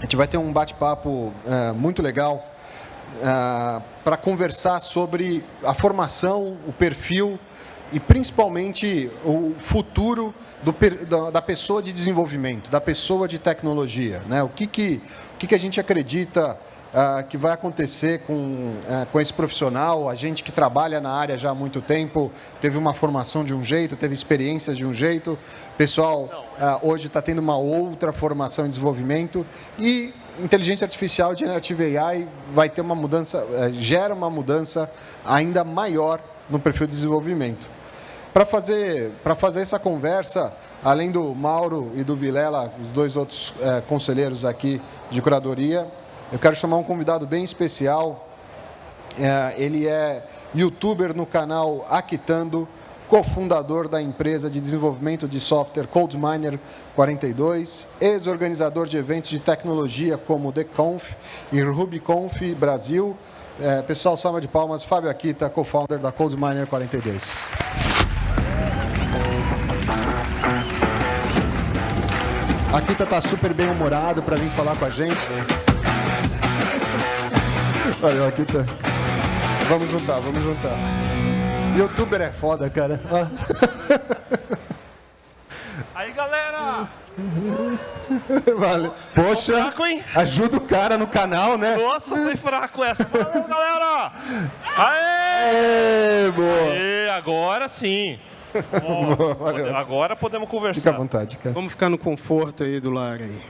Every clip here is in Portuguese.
gente vai ter um bate-papo muito legal para conversar sobre a formação, o perfil e principalmente o futuro da pessoa de desenvolvimento, da pessoa de tecnologia, né? O que a gente acredita que vai acontecer com esse profissional, a gente que trabalha na área já há muito tempo, teve uma formação de um jeito, teve experiências de um jeito, o pessoal hoje está tendo uma outra formação em desenvolvimento e inteligência artificial, Generative AI, vai ter uma mudança, gera uma mudança ainda maior no perfil de desenvolvimento. Para fazer essa conversa, além do Mauro e do Vilela, os dois outros conselheiros aqui de curadoria, eu quero chamar um convidado bem especial. Ele é youtuber no canal Aquitando, cofundador da empresa de desenvolvimento de software CodeMiner 42, ex-organizador de eventos de tecnologia como TheConf e RubyConf Brasil. Pessoal, salva de palmas, Fábio Akita, co-founder da CodeMiner 42. Akita está super bem-humorado para vir falar com a gente. Valeu, Akita. Vamos juntar. Youtuber é foda, cara. Aí, galera! Valeu. Poxa, fraco, hein? Ajuda o cara no canal, né? Nossa, foi fraco essa. Valeu, galera! Aê! Aê, boa. Aê, agora sim. Valeu. Agora podemos conversar. Fica à vontade, cara. Vamos ficar no conforto aí do lar aí.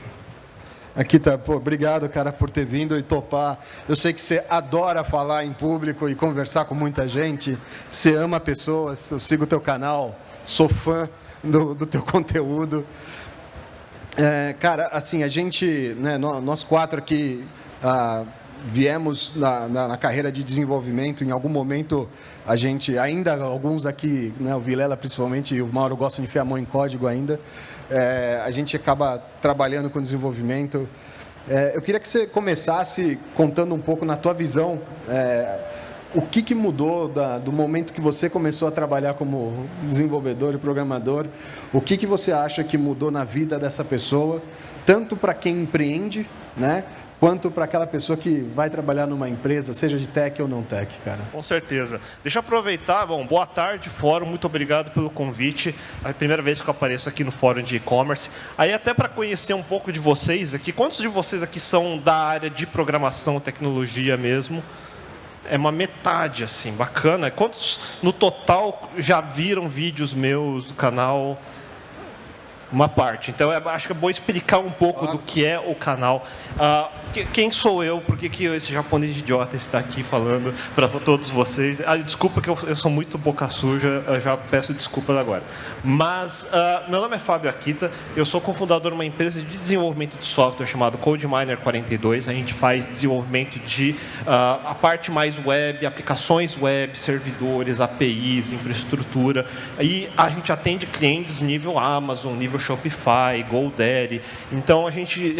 Aqui tá, pô, obrigado, cara, por ter vindo e topar. Eu sei que você adora falar em público e conversar com muita gente. Você ama pessoas, eu sigo o teu canal, sou fã do teu conteúdo. Cara, assim, a gente, né, nós quatro aqui viemos na carreira de desenvolvimento. Em algum momento, a gente, ainda alguns aqui, né, o Vilela principalmente e o Mauro gostam de enfiar a mão em código ainda. A gente acaba trabalhando com desenvolvimento. Eu queria que você começasse contando um pouco na tua visão o que mudou do momento que você começou a trabalhar como desenvolvedor e programador. O que você acha que mudou na vida dessa pessoa, tanto para quem empreende, né, quanto para aquela pessoa que vai trabalhar numa empresa, seja de tech ou não tech, cara. Com certeza. Deixa eu aproveitar. Bom, boa tarde, fórum. Muito obrigado pelo convite. É a primeira vez que eu apareço aqui no fórum de e-commerce. Aí até para conhecer um pouco de vocês aqui. Quantos de vocês aqui são da área de programação, tecnologia mesmo? É uma metade, assim, bacana. Quantos no total já viram vídeos meus do canal? Uma parte. Então, eu acho que é bom explicar um pouco do que é o canal. Quem sou eu? Por que esse japonês idiota está aqui falando para todos vocês? Desculpa que eu sou muito boca suja, eu já peço desculpas agora. Mas, meu nome é Fábio Akita, eu sou cofundador de uma empresa de desenvolvimento de software chamada CodeMiner 42. A gente faz desenvolvimento de a parte mais web, aplicações web, servidores, APIs, infraestrutura. E a gente atende clientes nível Amazon, nível Shopify, GoDaddy. Então, a gente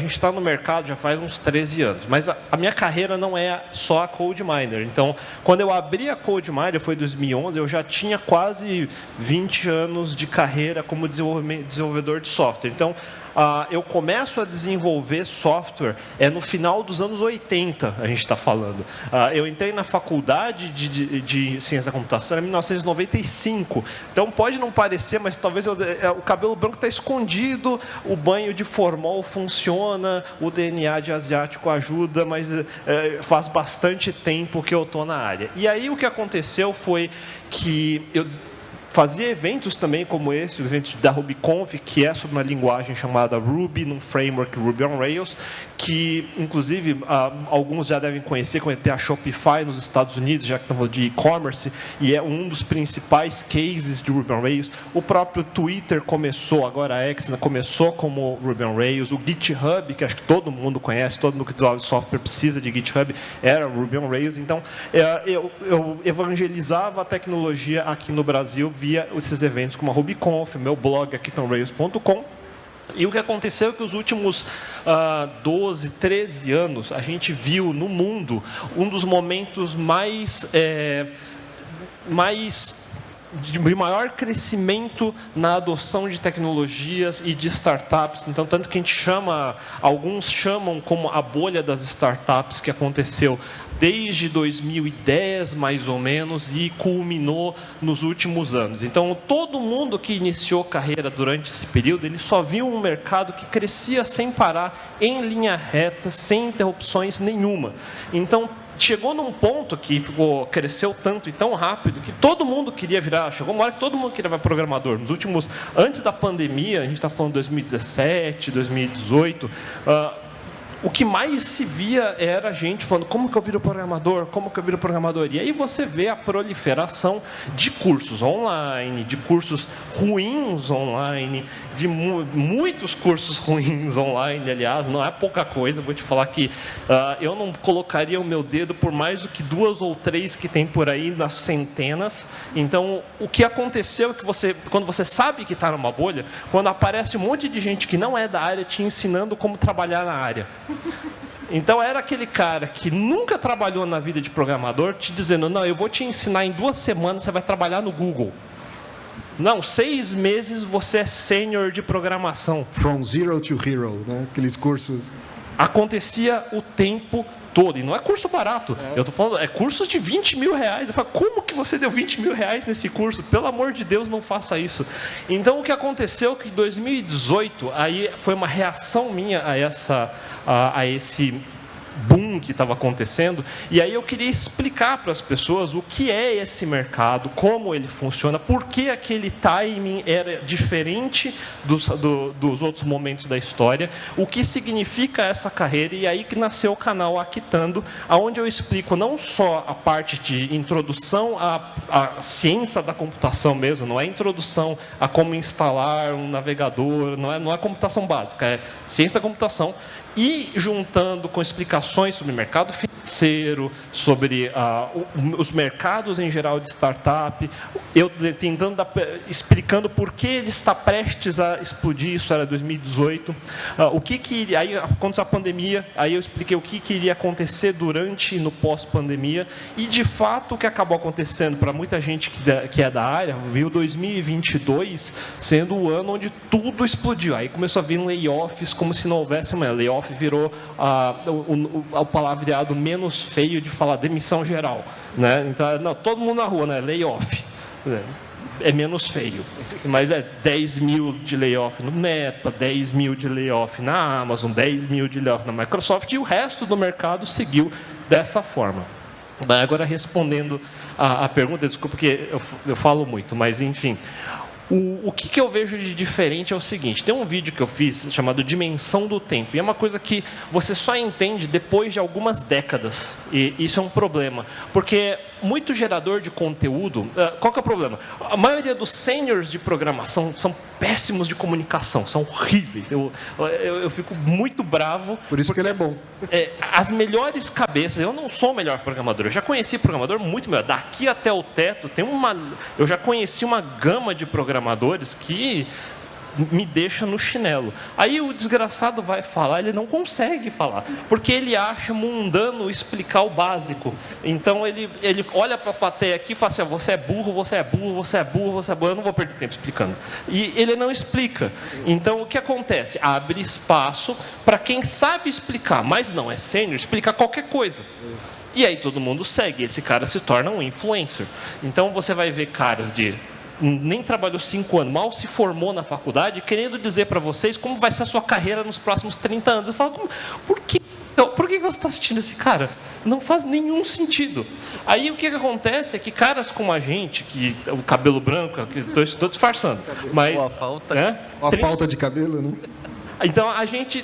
está no mercado já faz uns 13 anos. Mas a minha carreira não é só a CodeMiner. Então, quando eu abri a CodeMiner, foi em 2011, eu já tinha quase 20 anos de carreira como desenvolvedor de software. Então, eu começo a desenvolver software no final dos anos 80, a gente está falando. Eu entrei na faculdade de ciência da computação em 1995. Então, pode não parecer, mas talvez o cabelo branco está escondido, o banho de formol funciona, o DNA de asiático ajuda, mas faz bastante tempo que eu estou na área. E aí, o que aconteceu foi que eu fazia eventos também como esse, o evento da RubyConf, que é sobre uma linguagem chamada Ruby, num framework Ruby on Rails, que, inclusive, alguns já devem conhecer, como tem a Shopify nos Estados Unidos, já que estamos de e-commerce, e é um dos principais cases de Ruby on Rails. O próprio Twitter começou, agora a X, começou como Ruby on Rails. O GitHub, que acho que todo mundo conhece, todo mundo que desenvolve software precisa de GitHub, era Ruby on Rails. Então, eu evangelizava a tecnologia aqui no Brasil via esses eventos como a RubyConf, meu blog aqui.rails.com. E o que aconteceu é que os últimos 12, 13 anos, a gente viu no mundo um dos momentos mais de maior crescimento na adoção de tecnologias e de startups. Então, tanto que a gente alguns chamam como a bolha das startups, que aconteceu desde 2010, mais ou menos, e culminou nos últimos anos. Então, todo mundo que iniciou carreira durante esse período, ele só viu um mercado que crescia sem parar, em linha reta, sem interrupções nenhuma. Então, chegou num ponto que cresceu tanto e tão rápido que todo mundo queria virar. Chegou uma hora que todo mundo queria virar programador. Antes da pandemia, a gente está falando de 2017, 2018. O que mais se via era a gente falando: como que eu viro programador? Como que eu viro programador? E aí você vê a proliferação de cursos online, de cursos ruins online, de muitos cursos ruins online, aliás, não é pouca coisa. Vou te falar que eu não colocaria o meu dedo por mais do que 2 ou 3 que tem por aí, nas centenas. Então, o que aconteceu é que quando você sabe que está numa bolha, quando aparece um monte de gente que não é da área te ensinando como trabalhar na área. Então, era aquele cara que nunca trabalhou na vida de programador te dizendo: não, eu vou te ensinar em 2 semanas, você vai trabalhar no Google. Não, 6 meses você é sênior de programação. From zero to hero, né? Aqueles cursos. Acontecia o tempo todo. E não é curso barato. Eu estou falando, é cursos de 20 mil reais. Eu falo: como que você deu 20 mil reais nesse curso? Pelo amor de Deus, não faça isso. Então, o que aconteceu é que em 2018, aí foi uma reação minha a esse boom que estava acontecendo, e aí eu queria explicar para as pessoas o que é esse mercado, como ele funciona, por que aquele timing era diferente dos outros momentos da história, o que significa essa carreira, e aí que nasceu o canal Aquitando, onde eu explico não só a parte de introdução à ciência da computação mesmo, não é introdução a como instalar um navegador, não é computação básica, é ciência da computação, e juntando com explicações sobre o mercado financeiro, sobre os mercados em geral de startup, eu explicando por que ele está prestes a explodir. Isso era 2018. Aí aconteceu a pandemia, aí eu expliquei o que iria acontecer durante e no pós-pandemia, e de fato o que acabou acontecendo para muita gente que é da área, viu 2022 sendo o ano onde tudo explodiu. Aí começou a vir layoffs como se não houvesse amanhã. Layoff virou o palavreado menos feio de falar demissão geral, né? Então, não, todo mundo na rua, né? Layoff. É menos feio. Mas é 10 mil de layoff no Meta, 10 mil de layoff na Amazon, 10 mil de layoff na Microsoft, e o resto do mercado seguiu dessa forma. Agora, respondendo a pergunta, desculpa que eu falo muito, mas enfim. O que eu vejo de diferente é o seguinte: tem um vídeo que eu fiz chamado Dimensão do Tempo, e é uma coisa que você só entende depois de algumas décadas, e isso é um problema, porque muito gerador de conteúdo, qual que é o problema? A maioria dos seniors de programação são péssimos de comunicação, são horríveis, eu fico muito bravo. Por isso que ele é bom. As melhores cabeças, eu não sou o melhor programador, eu já conheci programador muito melhor, daqui até o teto, eu já conheci uma gama de programadores que me deixa no chinelo. Aí o desgraçado vai falar, ele não consegue falar, porque ele acha mundano explicar o básico. Então ele olha para a plateia aqui e fala assim: você é burro, você é burro, você é burro, você é burro, eu não vou perder tempo explicando. E ele não explica. Então o que acontece? Abre espaço para quem sabe explicar, mas não é sênior, explicar qualquer coisa. E aí todo mundo segue, esse cara se torna um influencer. Então você vai ver caras nem trabalhou 5 anos, mal se formou na faculdade, querendo dizer para vocês como vai ser a sua carreira nos próximos 30 anos. Eu falo: por que você está assistindo esse cara? Não faz nenhum sentido. Aí o que acontece é que caras como a gente, que o cabelo branco, estou disfarçando, mas a falta de cabelo, né? Então a gente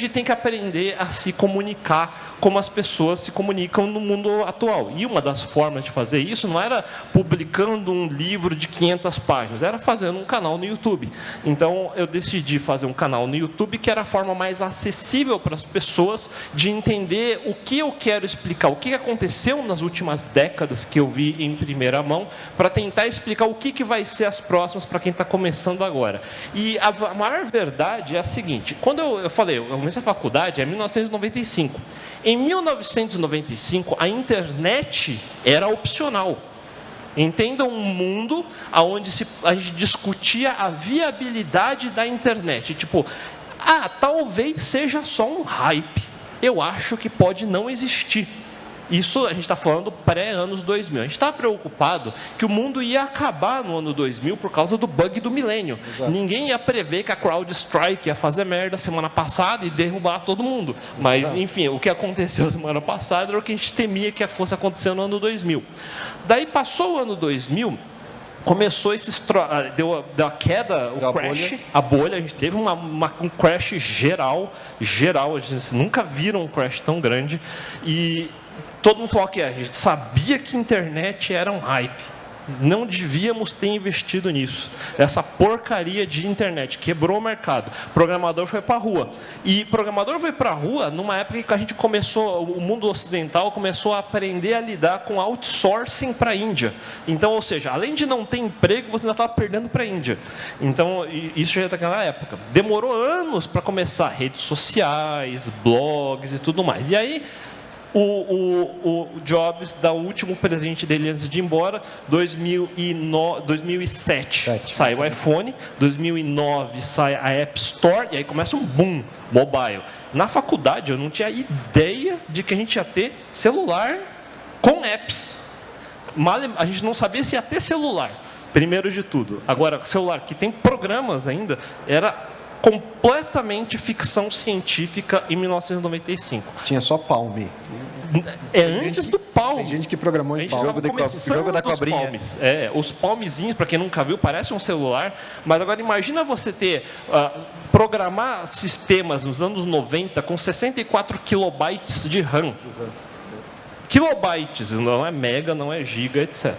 tem que aprender a se comunicar como as pessoas se comunicam no mundo atual. E uma das formas de fazer isso não era publicando um livro de 500 páginas, era fazendo um canal no YouTube. Então eu decidi fazer um canal no YouTube que era a forma mais acessível para as pessoas de entender o que eu quero explicar, o que aconteceu nas últimas décadas que eu vi em primeira mão, para tentar explicar o que vai ser as próximas para quem está começando agora. E a maior verdade é a seguinte: quando eu falei, eu comecei a faculdade em 1995. Em 1995, a internet era opcional. Entenda um mundo onde a gente discutia a viabilidade da internet. Tipo, talvez seja só um hype. Eu acho que pode não existir. Isso a gente está falando pré-anos 2000. A gente estava preocupado que o mundo ia acabar no ano 2000 por causa do bug do milênio. Exato. Ninguém ia prever que a CrowdStrike ia fazer merda semana passada e derrubar todo mundo. Mas, enfim, o que aconteceu semana passada era o que a gente temia que fosse acontecer no ano 2000. Daí passou o ano 2000... Começou deu a queda, o crash, a bolha, a gente teve um crash geral, a gente nunca viram um crash tão grande, e todo mundo falou que a gente sabia que a internet era um hype. Não devíamos ter investido nisso. Essa porcaria de internet quebrou o mercado. O programador foi para a rua. E programador foi para a rua numa época que a gente o mundo ocidental começou a aprender a lidar com outsourcing para a Índia. Então, ou seja, além de não ter emprego, você ainda estava perdendo para a Índia. Então, isso já é daquela época. Demorou anos para começar redes sociais, blogs e tudo mais. E aí, o Jobs dá o último presente dele antes de ir embora. 2007 sai o iPhone, 2009 sai a App Store, e aí começa um boom mobile. Na faculdade eu não tinha ideia de que a gente ia ter celular com apps. A gente não sabia se ia ter celular, primeiro de tudo. Agora, celular que tem programas ainda, era completamente ficção científica em 1995. Tinha só Palm. Antes do Palm. Tem gente que programou em Palm. Jogo da cobrinha. Palms. Os Palmzinhos, para quem nunca viu, parece um celular. Mas agora imagina você ter... programar sistemas nos anos 90 com 64 kilobytes de RAM. Kilobytes, não é mega, não é giga, etc.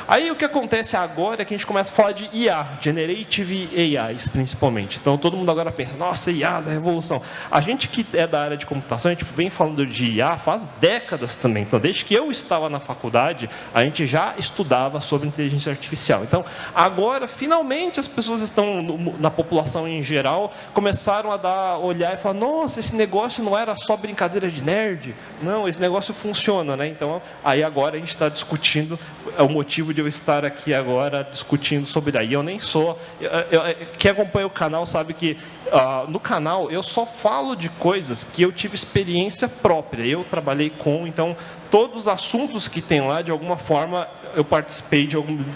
Aí o que acontece agora é que a gente começa a falar de IA, Generative AIs, principalmente. Então todo mundo agora pensa, nossa, IA é a revolução. A gente que é da área de computação, a gente vem falando de IA faz décadas também. Então desde que eu estava na faculdade, a gente já estudava sobre inteligência artificial. Então agora, finalmente, as pessoas estão, na população em geral, começaram a olhar e falar, nossa, esse negócio não era só brincadeira de nerd. Não, esse negócio funciona, né? Então, aí agora a gente está discutindo, é o motivo de eu estar aqui agora discutindo sobre aí. Eu nem sou... Quem acompanha o canal sabe que no canal eu só falo de coisas que eu tive experiência própria. Eu trabalhei então, todos os assuntos que tem lá, de alguma forma, eu participei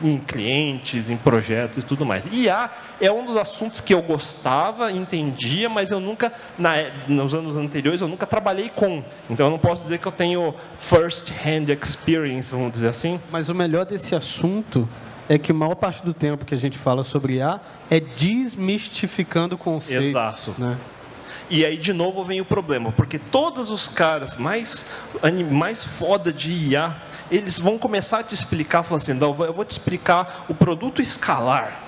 em clientes, em projetos e tudo mais. IA é um dos assuntos que eu gostava, entendia, mas eu nunca, nos anos anteriores, eu nunca trabalhei com. Então, eu não posso dizer que eu tenho first-hand experience, vamos dizer assim. Mas o melhor desse assunto é que a maior parte do tempo que a gente fala sobre IA é desmistificando conceitos. Exato. Né? E aí, de novo, vem o problema, porque todos os caras mais foda de IA, eles vão começar a te explicar, falando assim, não, eu vou te explicar o produto escalar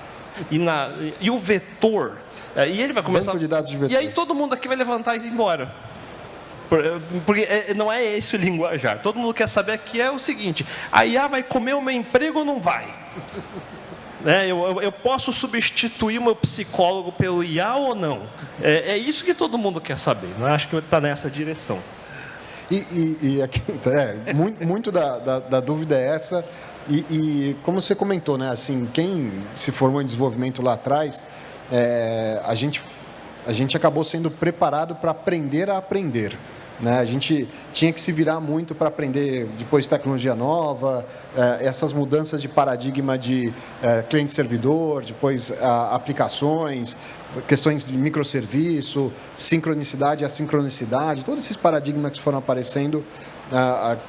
e o vetor. E ele vai começar... Banco de dados de vetor. E aí todo mundo aqui vai levantar e ir embora. Porque não é esse o linguajar. Todo mundo quer saber aqui é o seguinte, a IA vai comer o meu emprego ou não vai? Eu posso substituir o meu psicólogo pelo IA ou não? É isso que todo mundo quer saber. Não acho que está nessa direção. E aqui, muito da dúvida é essa. E como você comentou, né? Assim, quem se formou em desenvolvimento lá atrás, a gente acabou sendo preparado para aprender a aprender. Né? A gente tinha que se virar muito para aprender depois tecnologia nova, essas mudanças de paradigma de cliente-servidor, depois aplicações, questões de microserviço, sincronicidade e assincronicidade, todos esses paradigmas que foram aparecendo,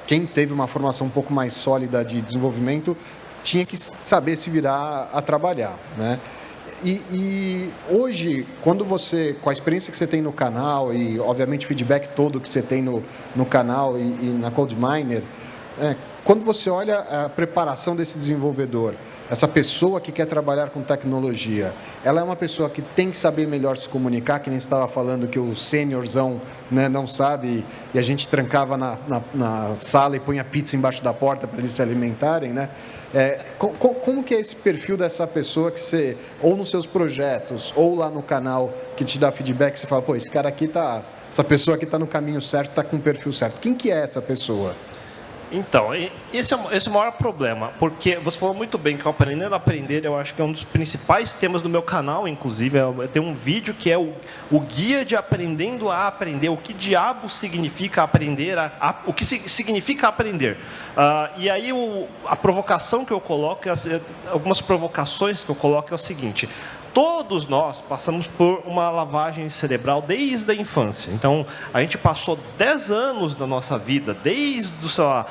quem teve uma formação um pouco mais sólida de desenvolvimento tinha que saber se virar a trabalhar, né? E hoje, quando você, com a experiência que você tem no canal e, obviamente, o feedback todo que você tem no canal e na CodeMiner, quando você olha a preparação desse desenvolvedor, essa pessoa que quer trabalhar com tecnologia, ela é uma pessoa que tem que saber melhor se comunicar, que nem estava falando que o seniorzão, né, não sabe, e a gente trancava na sala e punha pizza embaixo da porta para eles se alimentarem, né? Como que é esse perfil dessa pessoa que você, ou nos seus projetos, ou lá no canal, que te dá feedback, você fala, pô, essa pessoa aqui está no caminho certo, está com o perfil certo. Quem que é essa pessoa? Então, esse é o maior problema, porque você falou muito bem que o Aprendendo a Aprender, eu acho que é um dos principais temas do meu canal, inclusive, tem um vídeo que é o guia de aprendendo a aprender, o que diabo significa aprender, o que significa aprender. E aí a provocação que eu coloco, algumas provocações que eu coloco é o seguinte: todos nós passamos por uma lavagem cerebral desde a infância. Então, a gente passou 10 anos da nossa vida, desde, sei lá,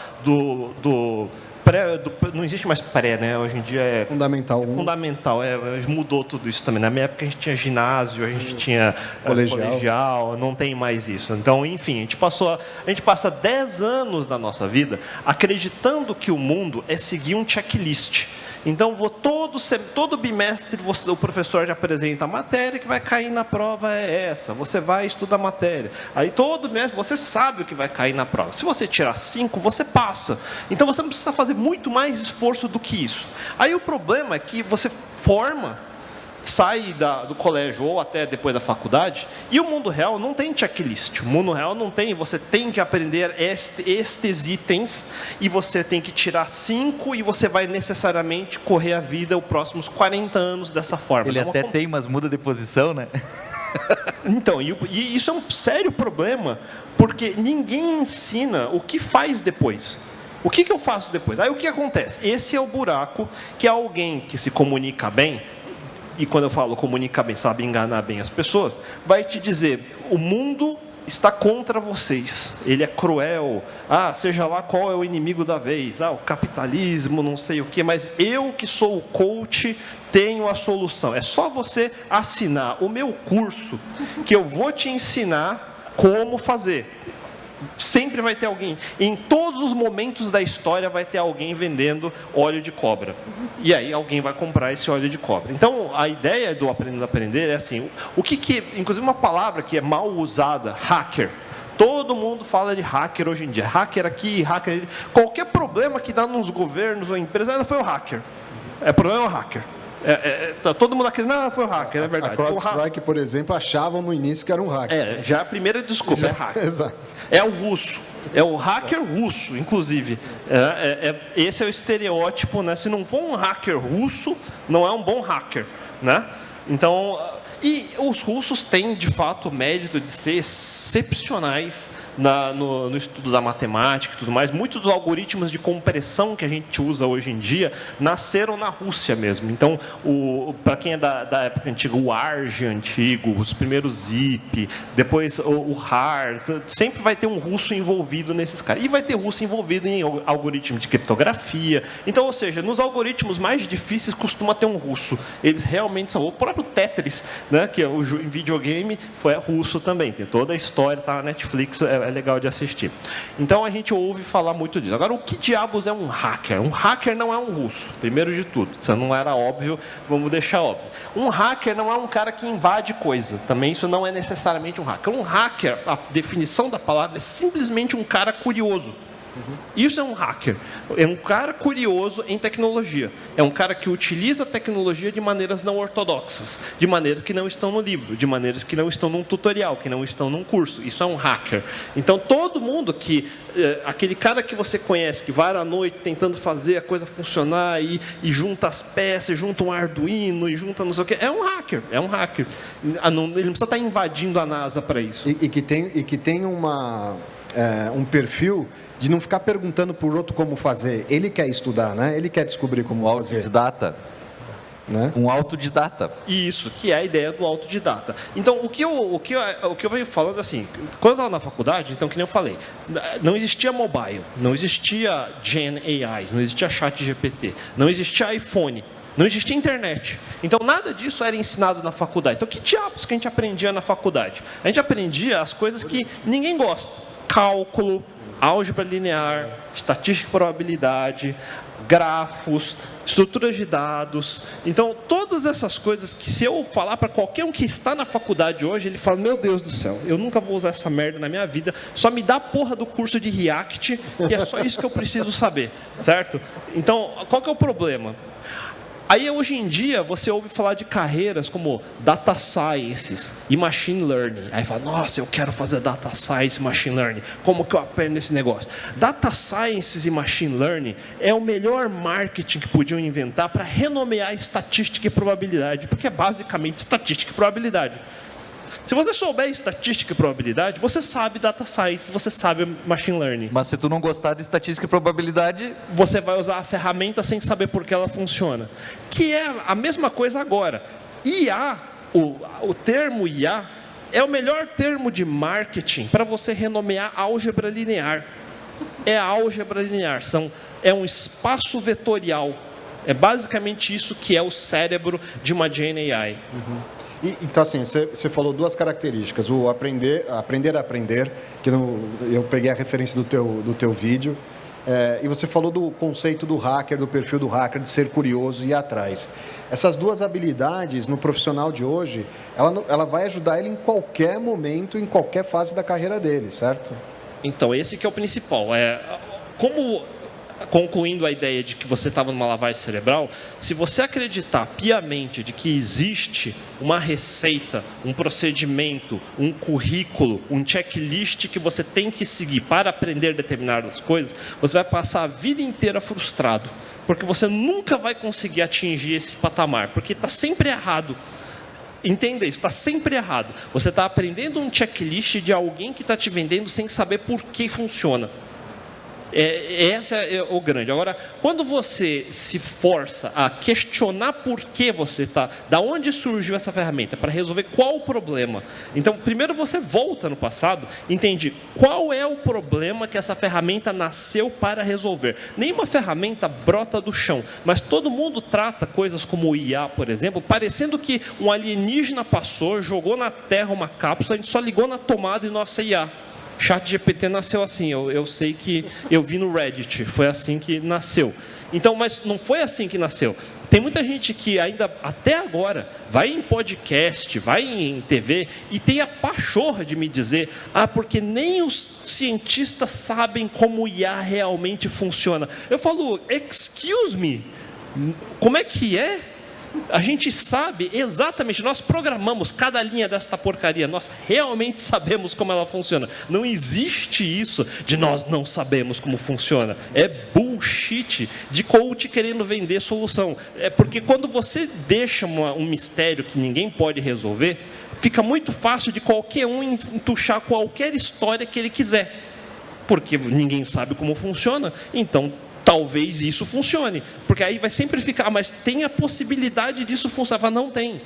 não existe mais pré, né? Hoje em dia é fundamental. Fundamental, mudou tudo isso também. Na minha época a gente tinha ginásio, a gente tinha colegial, não tem mais isso. Então, enfim, a gente passa 10 anos da nossa vida acreditando que o mundo é seguir um checklist. Então, todo bimestre o professor já apresenta a matéria que vai cair na prova é essa. Você vai estudar a matéria. Aí todo bimestre você sabe o que vai cair na prova. Se você tirar 5, você passa. Então, você não precisa fazer muito mais esforço do que isso. Aí o problema é que você sai do colégio ou até depois da faculdade, e o mundo real não tem checklist. O mundo real não tem, você tem que aprender estes itens, e você tem que tirar 5, e você vai necessariamente correr a vida os próximos 40 anos dessa forma. Ele até tem, mas muda de posição, né? Então, e isso é um sério problema, porque ninguém ensina o que faz depois. O que eu faço depois? Aí o que acontece? Esse é o buraco que alguém que se comunica bem, e quando eu falo comunicar bem, sabe enganar bem as pessoas, vai te dizer: o mundo está contra vocês, ele é cruel, seja lá qual é o inimigo da vez, o capitalismo, não sei o quê, mas eu que sou o coach tenho a solução. É só você assinar o meu curso que eu vou te ensinar como fazer. Sempre vai ter alguém, em todos os momentos da história vai ter alguém vendendo óleo de cobra. E aí alguém vai comprar esse óleo de cobra. Então, a ideia do Aprendendo a Aprender é assim, inclusive uma palavra que é mal usada, hacker. Todo mundo fala de hacker hoje em dia. Hacker aqui, hacker ali. Qualquer problema que dá nos governos ou empresas, foi o hacker. Problema é o hacker. Todo mundo acredita, foi o hacker, é verdade. A CrowdStrike, por exemplo, achavam no início que era um hacker. Já a primeira desculpa é hacker. Exato. É o russo. É o hacker russo, inclusive. Esse é o estereótipo, né? Se não for um hacker russo, não é um bom hacker, né? Então, e os russos têm, de fato, o mérito de ser excepcionais no estudo da matemática e tudo mais. Muitos dos algoritmos de compressão que a gente usa hoje em dia nasceram na Rússia mesmo. Então, para quem é da época antiga, o ARG antigo, os primeiros ZIP, depois o RAR, sempre vai ter um russo envolvido nesses caras. E vai ter russo envolvido em algoritmo de criptografia. Então, ou seja, nos algoritmos mais difíceis costuma ter um russo. Eles realmente são. O próprio Tetris, né, que é o videogame, foi russo também. Tem toda a história, está na Netflix, é legal de assistir. Então a gente ouve falar muito disso. Agora, o que diabos é um hacker? Um hacker não é um russo, primeiro de tudo. Isso não era óbvio, vamos deixar óbvio. Um hacker não é um cara que invade coisa. Também isso não é necessariamente um hacker. Um hacker, a definição da palavra, é simplesmente um cara curioso. Isso é um hacker. É um cara curioso em tecnologia. É um cara que utiliza a tecnologia de maneiras não ortodoxas, de maneiras que não estão no livro, de maneiras que não estão num tutorial, que não estão num curso. Isso é um hacker. Então, todo mundo aquele cara que você conhece, que vai à noite tentando fazer a coisa funcionar e junta as peças, junta um Arduino e junta não sei o que, é um hacker. É um hacker. Ele não precisa estar invadindo a NASA para isso. E que tem um perfil de não ficar perguntando para o outro como fazer. Ele quer estudar, né? Ele quer descobrir como fazer. Autodidata. Né? Um autodidata. Isso, que é a ideia do autodidata. Então, o que eu venho falando assim, quando eu estava na faculdade, então, que nem eu falei, não existia mobile, não existia Gen AIs, não existia chat GPT, não existia iPhone, não existia internet. Então, nada disso era ensinado na faculdade. Então, que diabos que a gente aprendia na faculdade? A gente aprendia as coisas que ninguém gosta. Cálculo, álgebra linear, estatística e probabilidade, grafos, estruturas de dados. Então, todas essas coisas que, se eu falar para qualquer um que está na faculdade hoje, ele fala: meu Deus do céu, eu nunca vou usar essa merda na minha vida, só me dá a porra do curso de React, que é só isso que eu preciso saber, certo? Então, qual que é o problema? Aí, hoje em dia, você ouve falar de carreiras como Data Sciences e Machine Learning. Aí fala, nossa, eu quero fazer Data Science e Machine Learning. Como que eu aprendo esse negócio? Data Sciences e Machine Learning é o melhor marketing que podiam inventar para renomear estatística e probabilidade, porque é basicamente estatística e probabilidade. Se você souber estatística e probabilidade, você sabe Data Science, você sabe Machine Learning. Mas se tu não gostar de estatística e probabilidade, Você vai usar a ferramenta sem saber por que ela funciona. Que é a mesma coisa agora. IA, o termo IA, é o melhor termo de marketing para você renomear álgebra linear. É a álgebra linear, é um espaço vetorial. É basicamente isso que é o cérebro de uma Gen AI. Então, assim, você falou duas características. O aprender a aprender, que eu peguei a referência do teu vídeo, e você falou do conceito do hacker, do perfil do hacker, de ser curioso e ir atrás. Essas duas habilidades, no profissional de hoje, ela vai ajudar ele em qualquer momento, em qualquer fase da carreira dele, certo? Então, esse que é o principal. Concluindo a ideia de que você estava numa lavagem cerebral, se você acreditar piamente de que existe uma receita, um procedimento, um currículo, um checklist que você tem que seguir para aprender determinadas coisas, você vai passar a vida inteira frustrado, porque você nunca vai conseguir atingir esse patamar, porque está sempre errado. Entenda isso, está sempre errado. Você está aprendendo um checklist de alguém que está te vendendo sem saber por que funciona. Essa é o grande. Agora, quando você se força a questionar por que você está, da onde surgiu essa ferramenta, para resolver qual o problema. Então, primeiro você volta no passado, entende qual é o problema que essa ferramenta nasceu para resolver. Nenhuma ferramenta brota do chão, mas todo mundo trata coisas como o IA, por exemplo, parecendo que um alienígena passou, jogou na Terra uma cápsula, a gente só ligou na tomada e nossa IA. ChatGPT nasceu assim, eu sei que eu vi no Reddit, foi assim que nasceu. Então, mas não foi assim que nasceu. Tem muita gente que ainda, até agora, vai em podcast, vai em TV e tem a pachorra de me dizer, porque nem os cientistas sabem como o IA realmente funciona. Eu falo, excuse me, como é que é? A gente sabe exatamente, nós programamos cada linha desta porcaria, nós realmente sabemos como ela funciona. Não existe isso de nós não sabemos como funciona. É bullshit de coach querendo vender solução. É porque quando você deixa um mistério que ninguém pode resolver, fica muito fácil de qualquer um entuchar qualquer história que ele quiser. Porque ninguém sabe como funciona, então talvez isso funcione, porque aí vai sempre ficar, mas tem a possibilidade disso funcionar. Não tem.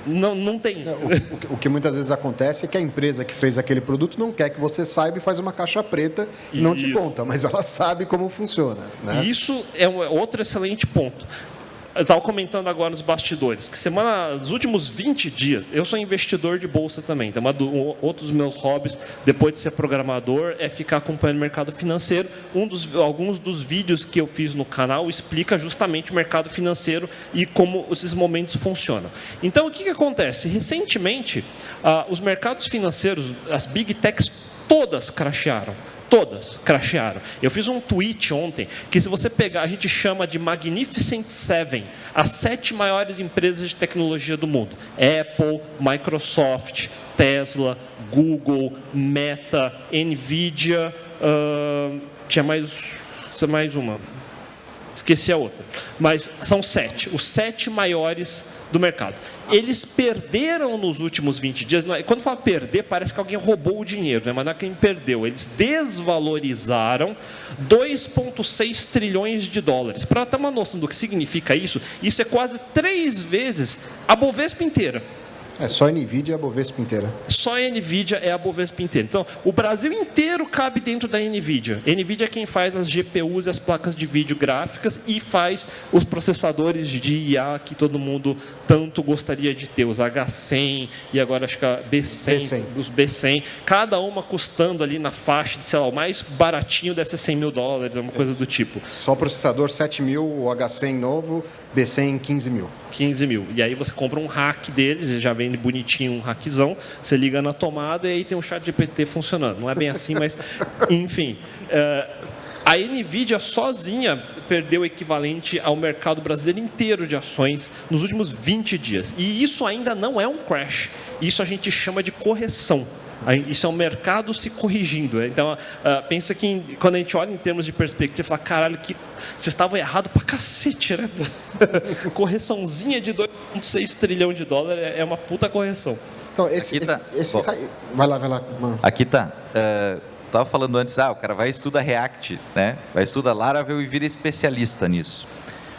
Não tem. O que muitas vezes acontece é que a empresa que fez aquele produto não quer que você saiba e faz uma caixa preta e não te conta, mas ela sabe como funciona. Né? Isso é outro excelente ponto. Eu estava comentando agora nos bastidores, que nos últimos 20 dias, eu sou investidor de bolsa também, então outro dos meus hobbies, depois de ser programador, é ficar acompanhando o mercado financeiro. Alguns dos vídeos que eu fiz no canal explica justamente o mercado financeiro e como esses momentos funcionam. Então, o que acontece? Recentemente, os mercados financeiros, as Big Techs, todas crasharam. Todas crasharam. Eu fiz um tweet ontem que, se você pegar, a gente chama de Magnificent Seven, as 7 maiores empresas de tecnologia do mundo: Apple, Microsoft, Tesla, Google, Meta, Nvidia, tinha mais uma, esqueci a outra, mas são 7, os 7 maiores do mercado. Eles perderam nos últimos 20 dias. Quando fala perder, parece que alguém roubou o dinheiro, né? Mas não é quem perdeu. Eles desvalorizaram 2,6 trilhões de dólares. Para ter uma noção do que significa isso, isso é quase 3 vezes a Bovespa inteira. É só a Nvidia e a Bovespa inteira. Só a Nvidia é a Bovespa inteira. Então, o Brasil inteiro cabe dentro da Nvidia. Nvidia é quem faz as GPUs e as placas de vídeo gráficas e faz os processadores de IA que todo mundo tanto gostaria de ter, os H100 e agora acho que a B100, os B100, cada uma custando ali na faixa de, sei lá, o mais baratinho deve ser 100 mil dólares, uma coisa do tipo. Só o processador 7 mil, o H100 novo, B100 15 mil. 15 mil. E aí você compra um hack deles, já vem bonitinho um hackzão, você liga na tomada e aí tem um ChatGPT funcionando. Não é bem assim, mas enfim. A NVIDIA sozinha perdeu o equivalente ao mercado brasileiro inteiro de ações nos últimos 20 dias. E isso ainda não é um crash. Isso a gente chama de correção. Isso é o mercado se corrigindo. Então, pensa que quando a gente olha em termos de perspectiva, fala, caralho, que vocês estavam errados pra cacete, né? Correçãozinha de 2,6 trilhão de dólares é uma puta correção. Então, vai lá, mano. Aqui tá. Estava falando antes, o cara vai estudar React, né? Vai estudar Laravel e vira especialista nisso.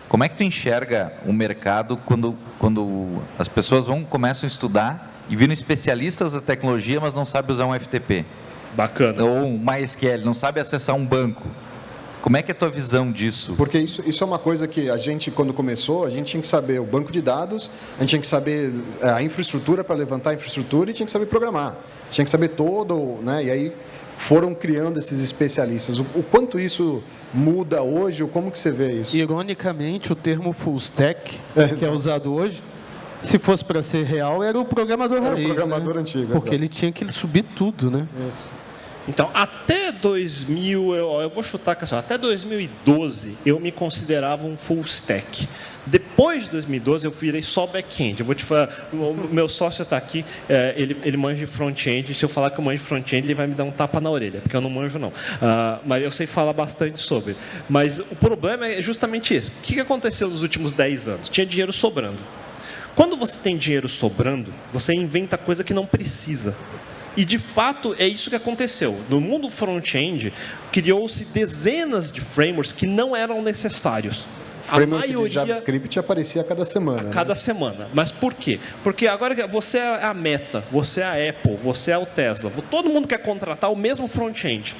Como é que tu enxerga o mercado quando as pessoas começam a estudar e viram especialistas da tecnologia, mas não sabem usar um FTP? Bacana. Ou um MySQL, não sabe acessar um banco. Como é que é a tua visão disso? Porque isso é uma coisa que a gente, quando começou, a gente tinha que saber o banco de dados, a gente tinha que saber a infraestrutura para levantar a infraestrutura e tinha que saber programar. Tinha que saber todo, né? E aí foram criando esses especialistas. O quanto isso muda hoje, ou como que você vê isso? Ironicamente, o termo full stack, que é usado hoje, se fosse para ser real, era o programador raiz. Era o programador antigo. Porque ele tinha que subir tudo, né? Isso. Então, até 2000, eu vou chutar que até 2012, eu me considerava um full stack. Depois de 2012, eu virei só back-end. Eu vou te falar, o meu sócio está aqui, ele manja de front-end. Se eu falar que eu manjo de front-end, ele vai me dar um tapa na orelha, porque eu não manjo, não. Mas eu sei falar bastante sobre. Mas o problema é justamente esse. O que aconteceu nos últimos 10 anos? Tinha dinheiro sobrando. Quando você tem dinheiro sobrando, você inventa coisa que não precisa. E, de fato, é isso que aconteceu. No mundo front-end, criou-se dezenas de frameworks que não eram necessários. Framework de JavaScript aparecia a cada semana. A cada semana. Mas por quê? Porque agora você é a Meta, você é a Apple, você é o Tesla. Todo mundo quer contratar o mesmo front-end.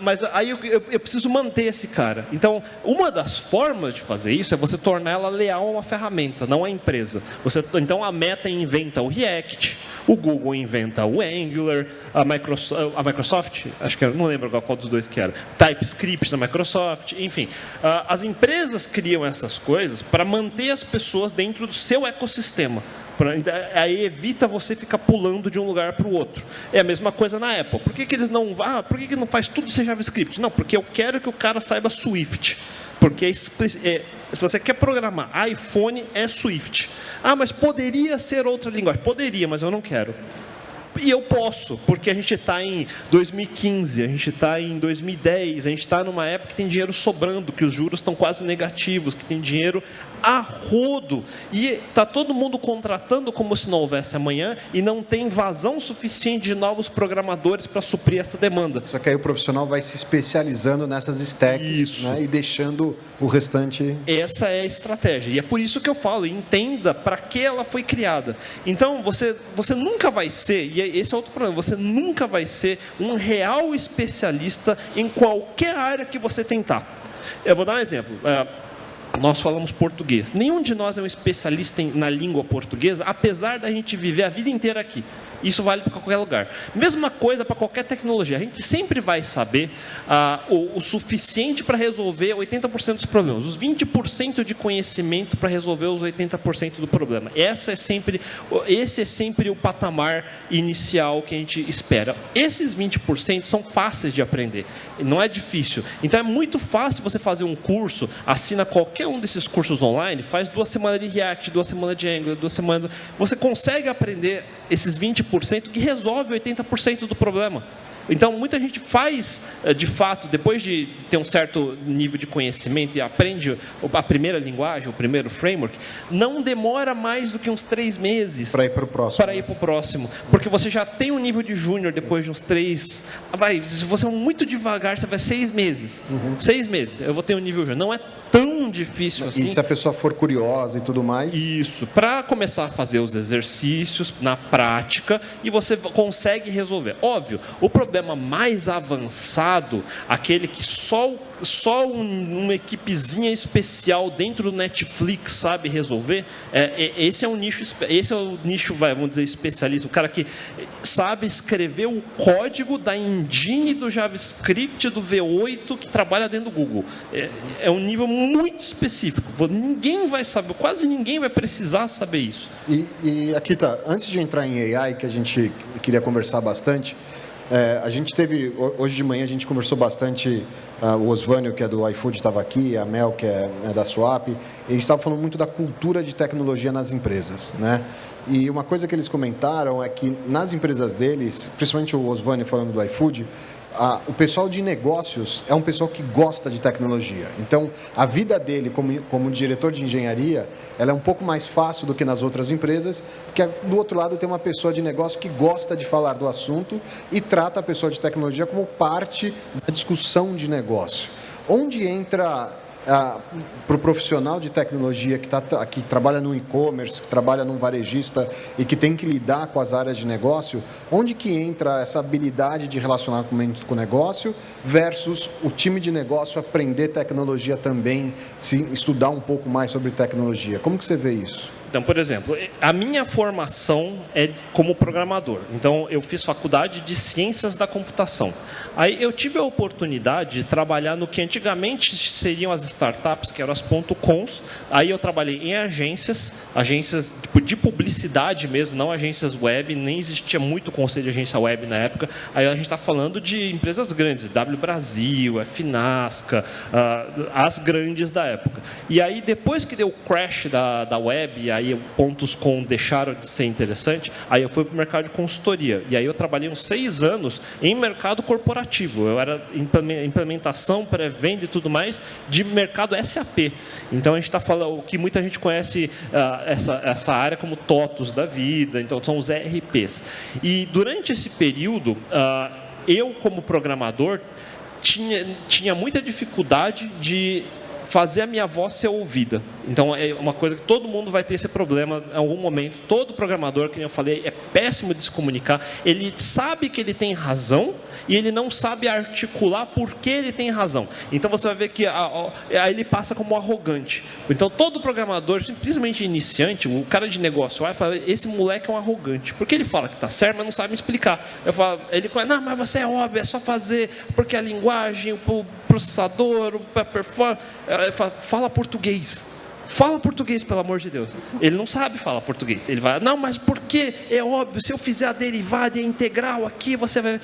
Mas aí eu preciso manter esse cara. Então, uma das formas de fazer isso é você tornar ela leal a uma ferramenta, não a empresa. Então, a Meta inventa o React, o Google inventa o Angular, a Microsoft, acho que não lembro qual dos dois que era, TypeScript da Microsoft, enfim. As empresas criam essas coisas para manter as pessoas dentro do seu ecossistema. Aí evita você ficar pulando de um lugar para o outro. É a mesma coisa na Apple. Por que eles não por que não faz tudo sem JavaScript? Não, porque eu quero que o cara saiba Swift. Porque se você quer programar iPhone, é Swift. Mas poderia ser outra linguagem. Poderia, mas eu não quero. E eu posso, porque a gente está em 2015, a gente está em 2010, a gente está numa época que tem dinheiro sobrando, que os juros estão quase negativos, que tem dinheiro a rodo. E está todo mundo contratando como se não houvesse amanhã e não tem vazão suficiente de novos programadores para suprir essa demanda. Só que aí o profissional vai se especializando nessas stacks, né, e deixando o restante... Essa é a estratégia. E é por isso que eu falo, entenda para que ela foi criada. Então, você nunca vai ser, e esse é outro problema, você nunca vai ser um real especialista em qualquer área que você tentar. Eu vou dar um exemplo. Nós falamos português. Nenhum de nós é um especialista na língua portuguesa, apesar da gente viver a vida inteira aqui. Isso vale para qualquer lugar. Mesma coisa para qualquer tecnologia. A gente sempre vai saber o suficiente para resolver 80% dos problemas. Os 20% de conhecimento para resolver os 80% do problema. Esse é sempre o patamar inicial que a gente espera. Esses 20% são fáceis de aprender. Não é difícil. Então é muito fácil você fazer um curso, assina qualquer um desses cursos online, faz 2 semanas de React, 2 semanas de Angular, 2 semanas... Você consegue aprender esses 20% que resolve 80% do problema. Então, muita gente faz, de fato, depois de ter um certo nível de conhecimento e aprende a primeira linguagem, o primeiro framework, não demora mais do que uns 3 meses para ir para o próximo. Porque você já tem um nível de júnior depois de uns 3... se você é muito devagar, você vai 6 meses. 6 meses, eu vou ter um nível júnior. Não é tão difícil assim. E se a pessoa for curiosa e tudo mais? Isso, para começar a fazer os exercícios na prática e você consegue resolver. Óbvio, o problema mais avançado, aquele que só uma equipezinha especial dentro do Netflix sabe resolver, esse é o nicho, vamos dizer, especialista, o cara que sabe escrever o código da engine do JavaScript do V8 que trabalha dentro do Google. É um nível muito específico. Ninguém vai saber, quase ninguém vai precisar saber isso. E aqui tá, antes de entrar em AI, que a gente queria conversar bastante, A gente teve, hoje de manhã a gente conversou bastante, o Osvânio, que é do iFood, estava aqui, a Mel, que é da Swap, eles estavam falando muito da cultura de tecnologia nas empresas, né? E uma coisa que eles comentaram é que nas empresas deles, principalmente o Osvânio falando do iFood, o pessoal de negócios é um pessoal que gosta de tecnologia. Então, a vida dele como diretor de engenharia, ela é um pouco mais fácil do que nas outras empresas, porque do outro lado tem uma pessoa de negócio que gosta de falar do assunto e trata a pessoa de tecnologia como parte da discussão de negócio. Onde entra para o profissional de tecnologia que trabalha no e-commerce, que trabalha num varejista e que tem que lidar com as áreas de negócio, onde que entra essa habilidade de relacionar com o negócio versus o time de negócio aprender tecnologia também, estudar um pouco mais sobre tecnologia? Como que você vê isso? Então, por exemplo, a minha formação é como programador. Então, eu fiz faculdade de Ciências da Computação. Aí, eu tive a oportunidade de trabalhar no que antigamente seriam as startups, que eram as .coms. Aí, eu trabalhei em agências de publicidade mesmo, não agências web, nem existia muito conceito de agência web na época. Aí, a gente está falando de empresas grandes, W Brasil, Finasca, as grandes da época. E aí, depois que deu o crash da web, aí .com deixaram de ser interessante, aí eu fui para o mercado de consultoria. E aí eu trabalhei uns 6 anos em mercado corporativo. Eu era implementação, pré-venda e tudo mais de mercado SAP. Então a gente está falando o que muita gente conhece essa área como TOTOS da vida, então são os ERPs. E durante esse período, eu como programador tinha muita dificuldade de fazer a minha voz ser ouvida. Então, é uma coisa que todo mundo vai ter esse problema em algum momento. Todo programador, que eu falei, é péssimo de se comunicar. Ele sabe que ele tem razão e ele não sabe articular por que ele tem razão. Então, você vai ver que aí ele passa como arrogante. Então, todo programador, principalmente iniciante, o cara de negócio, vai falar, esse moleque é um arrogante. Porque ele fala que está certo, mas não sabe me explicar. Eu falo, ele fala, não, mas você é óbvio, é só fazer, porque a linguagem, o processador, o performance, fala português. Fala português, pelo amor de Deus. Ele não sabe falar português. Ele vai, não, mas por que? É óbvio, se eu fizer a derivada e a integral aqui, você vai...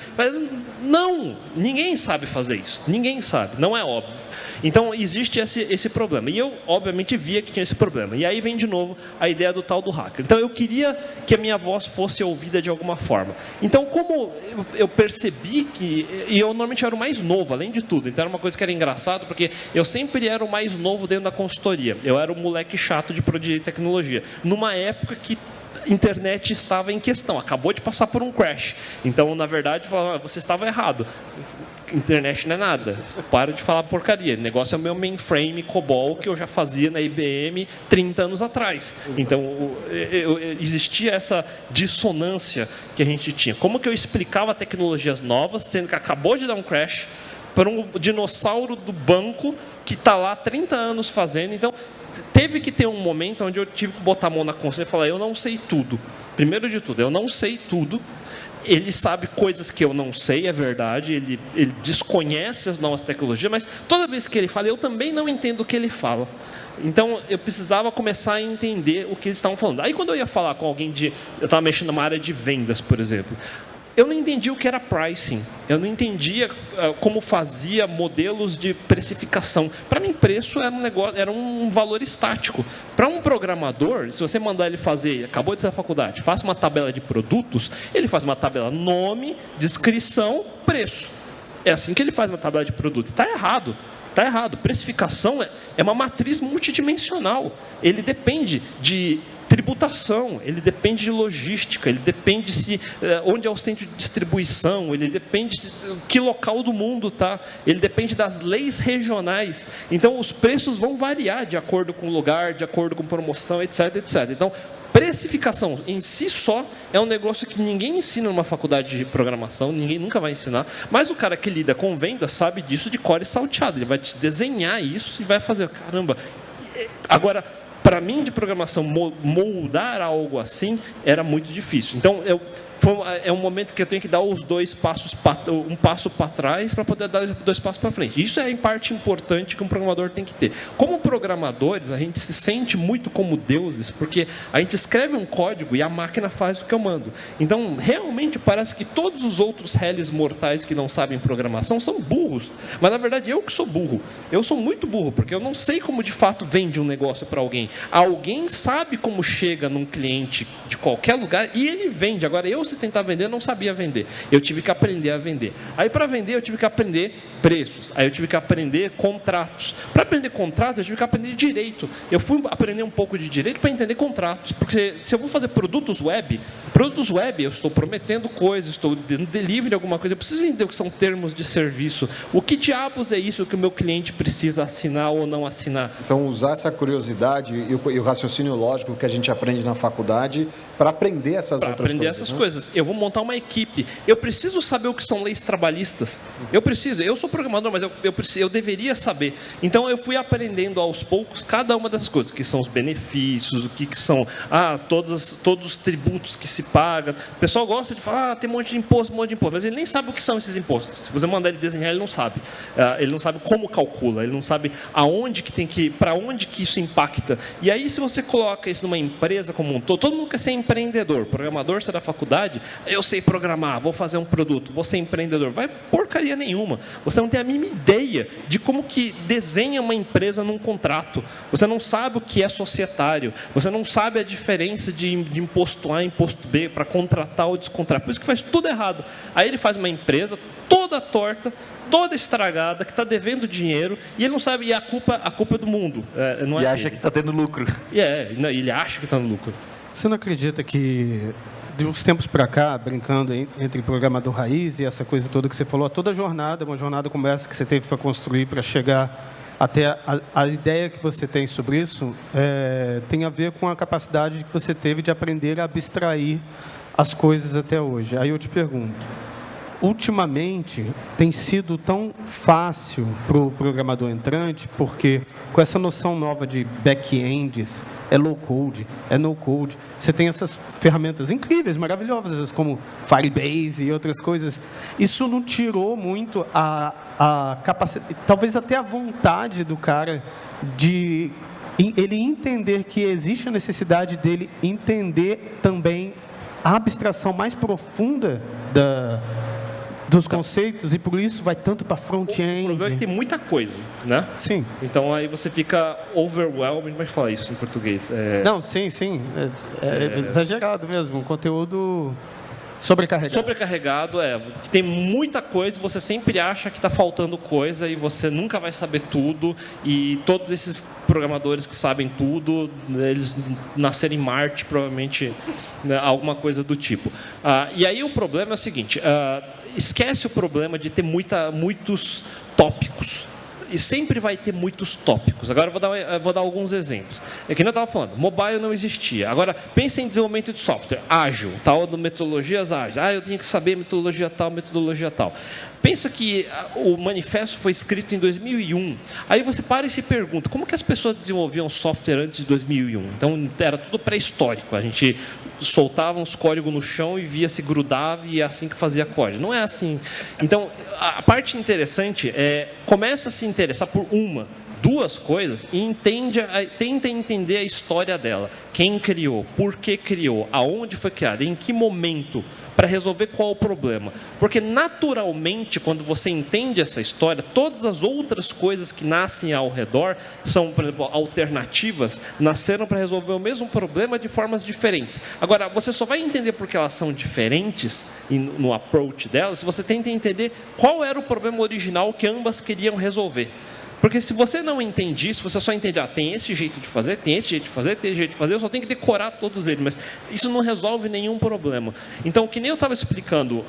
Não, ninguém sabe fazer isso. Ninguém sabe, não é óbvio. Então, existe esse problema. E eu, obviamente, via que tinha esse problema. E aí vem, de novo, a ideia do tal do hacker. Então, eu queria que a minha voz fosse ouvida de alguma forma. Então, como eu percebi que... E eu, normalmente, era o mais novo, além de tudo. Então, era uma coisa que era engraçado, porque eu sempre era o mais novo dentro da consultoria. Eu era o moleque chato de tecnologia. Numa época que internet estava em questão, acabou de passar por um crash. Então, na verdade, você estava errado. Internet não é nada. Para de falar porcaria. O negócio é o meu mainframe COBOL que eu já fazia na IBM 30 anos atrás. Então, existia essa dissonância que a gente tinha. Como que eu explicava tecnologias novas, sendo que acabou de dar um crash, para um dinossauro do banco que está lá há 30 anos fazendo. Então, teve que ter um momento onde eu tive que botar a mão na consciência e falar, eu não sei tudo. Primeiro de tudo, eu não sei tudo. Ele sabe coisas que eu não sei, é verdade, ele desconhece as novas tecnologias, mas toda vez que ele fala, eu também não entendo o que ele fala. Então, eu precisava começar a entender o que eles estavam falando. Aí, quando eu ia falar com alguém eu estava mexendo numa área de vendas, por exemplo, eu não entendia o que era pricing, eu não entendia como fazia modelos de precificação. Para mim, preço era um valor estático. Para um programador, se você mandar ele fazer, acabou de sair da faculdade, faça uma tabela de produtos, ele faz uma tabela nome, descrição, preço. É assim que ele faz uma tabela de produto. Está errado. Está errado. Precificação é uma matriz multidimensional. Ele depende de tributação, ele depende de logística, ele depende onde é o centro de distribuição, ele depende que local do mundo está, ele depende das leis regionais. Então, os preços vão variar de acordo com o lugar, de acordo com promoção, etc, etc. Então, precificação em si só é um negócio que ninguém ensina numa faculdade de programação, ninguém nunca vai ensinar, mas o cara que lida com venda sabe disso de cor e salteado, ele vai te desenhar isso e vai fazer, caramba. Agora, para mim, de programação, moldar algo assim era muito difícil. Então, eu é um momento que eu tenho que dar os dois passos, um passo para trás para poder dar os dois passos para frente. Isso é em parte importante que um programador tem que ter. Como programadores, a gente se sente muito como deuses, porque a gente escreve um código e a máquina faz o que eu mando. Então, realmente parece que todos os outros réis mortais que não sabem programação são burros. Mas, na verdade, eu que sou burro. Eu sou muito burro, porque eu não sei como, de fato, vende um negócio para alguém. Alguém sabe como chega num cliente de qualquer lugar e ele vende. Agora, eu, se tentar vender, não sabia vender. Eu tive que aprender a vender. Aí, para vender, eu tive que aprender preços. Aí eu tive que aprender contratos. Para aprender contratos, eu tive que aprender direito. Eu fui aprender um pouco de direito para entender contratos. Porque se eu vou fazer produtos web, eu estou prometendo coisas, estou dando delivery de alguma coisa, eu preciso entender o que são termos de serviço. O que diabos é isso que o meu cliente precisa assinar ou não assinar? Então, usar essa curiosidade e o raciocínio lógico que a gente aprende na faculdade para aprender essas outras coisas. Para aprender essas coisas. Eu vou montar uma equipe. Eu preciso saber o que são leis trabalhistas. Eu sou programador, mas eu deveria saber. Então, eu fui aprendendo aos poucos cada uma dessas coisas, que são os benefícios, o que são todos os tributos que se pagam. O pessoal gosta de falar, tem um monte de imposto, mas ele nem sabe o que são esses impostos. Se você mandar ele desenhar, ele não sabe. Ele não sabe como calcula, ele não sabe aonde que tem que, para onde que isso impacta. E aí, se você coloca isso numa empresa como um todo mundo quer ser empreendedor. Programador, você da faculdade, eu sei programar, vou fazer um produto, vou ser empreendedor. Vai porcaria nenhuma. Você não tem a mínima ideia de como que desenha uma empresa num contrato. Você não sabe o que é societário. Você não sabe a diferença de imposto A e imposto B para contratar ou descontratar. Por isso que faz tudo errado. Aí ele faz uma empresa toda torta, toda estragada, que está devendo dinheiro, e ele não sabe, e a culpa é do mundo. Não é acha que está tendo lucro. Ele acha que está no lucro. Você não acredita que, de uns tempos para cá, brincando entre programador raiz e essa coisa toda que você falou, toda a jornada, uma jornada como essa que você teve para construir, para chegar até a ideia que você tem sobre isso, tem a ver com a capacidade que você teve de aprender a abstrair as coisas até hoje. Aí eu te pergunto, ultimamente tem sido tão fácil para o programador entrante, porque com essa noção nova de back-ends, é low-code, é no-code, você tem essas ferramentas incríveis, maravilhosas, como Firebase e outras coisas. Isso não tirou muito a capacidade, talvez até a vontade do cara de ele entender que existe a necessidade dele entender também a abstração mais profunda dos conceitos, e por isso vai tanto para front-end. O problema é que tem muita coisa, né? Sim. Então aí você fica overwhelmed, como é que fala isso em português? Não, sim. Exagerado mesmo, um conteúdo sobrecarregado. Sobrecarregado, tem muita coisa, você sempre acha que está faltando coisa e você nunca vai saber tudo, e todos esses programadores que sabem tudo, eles nasceram em Marte, provavelmente, né, alguma coisa do tipo. E aí o problema é o seguinte, esquece o problema de ter muitos tópicos. E sempre vai ter muitos tópicos. Agora eu vou dar alguns exemplos. É que eu estava falando, mobile não existia. Agora, pense em desenvolvimento de software, ágil, tal, metodologias ágeis. Eu tinha que saber metodologia tal. Pensa que o manifesto foi escrito em 2001. Aí você para e se pergunta, como que as pessoas desenvolviam software antes de 2001? Então, era tudo pré-histórico. A gente soltava uns códigos no chão e via se grudava, e é assim que fazia código. Não é assim. Então, a parte interessante começa a se interessar por duas coisas e tenta entender a história dela. Quem criou, por que criou, aonde foi criado, em que momento, para resolver qual o problema. Porque, naturalmente, quando você entende essa história, todas as outras coisas que nascem ao redor são, por exemplo, alternativas, nasceram para resolver o mesmo problema de formas diferentes. Agora, você só vai entender porque elas são diferentes no approach delas, se você tenta entender qual era o problema original que ambas queriam resolver. Porque se você não entende isso, você só entende, tem esse jeito de fazer, tem esse jeito de fazer, tem esse jeito de fazer, eu só tenho que decorar todos eles, mas isso não resolve nenhum problema. Então, que nem eu estava explicando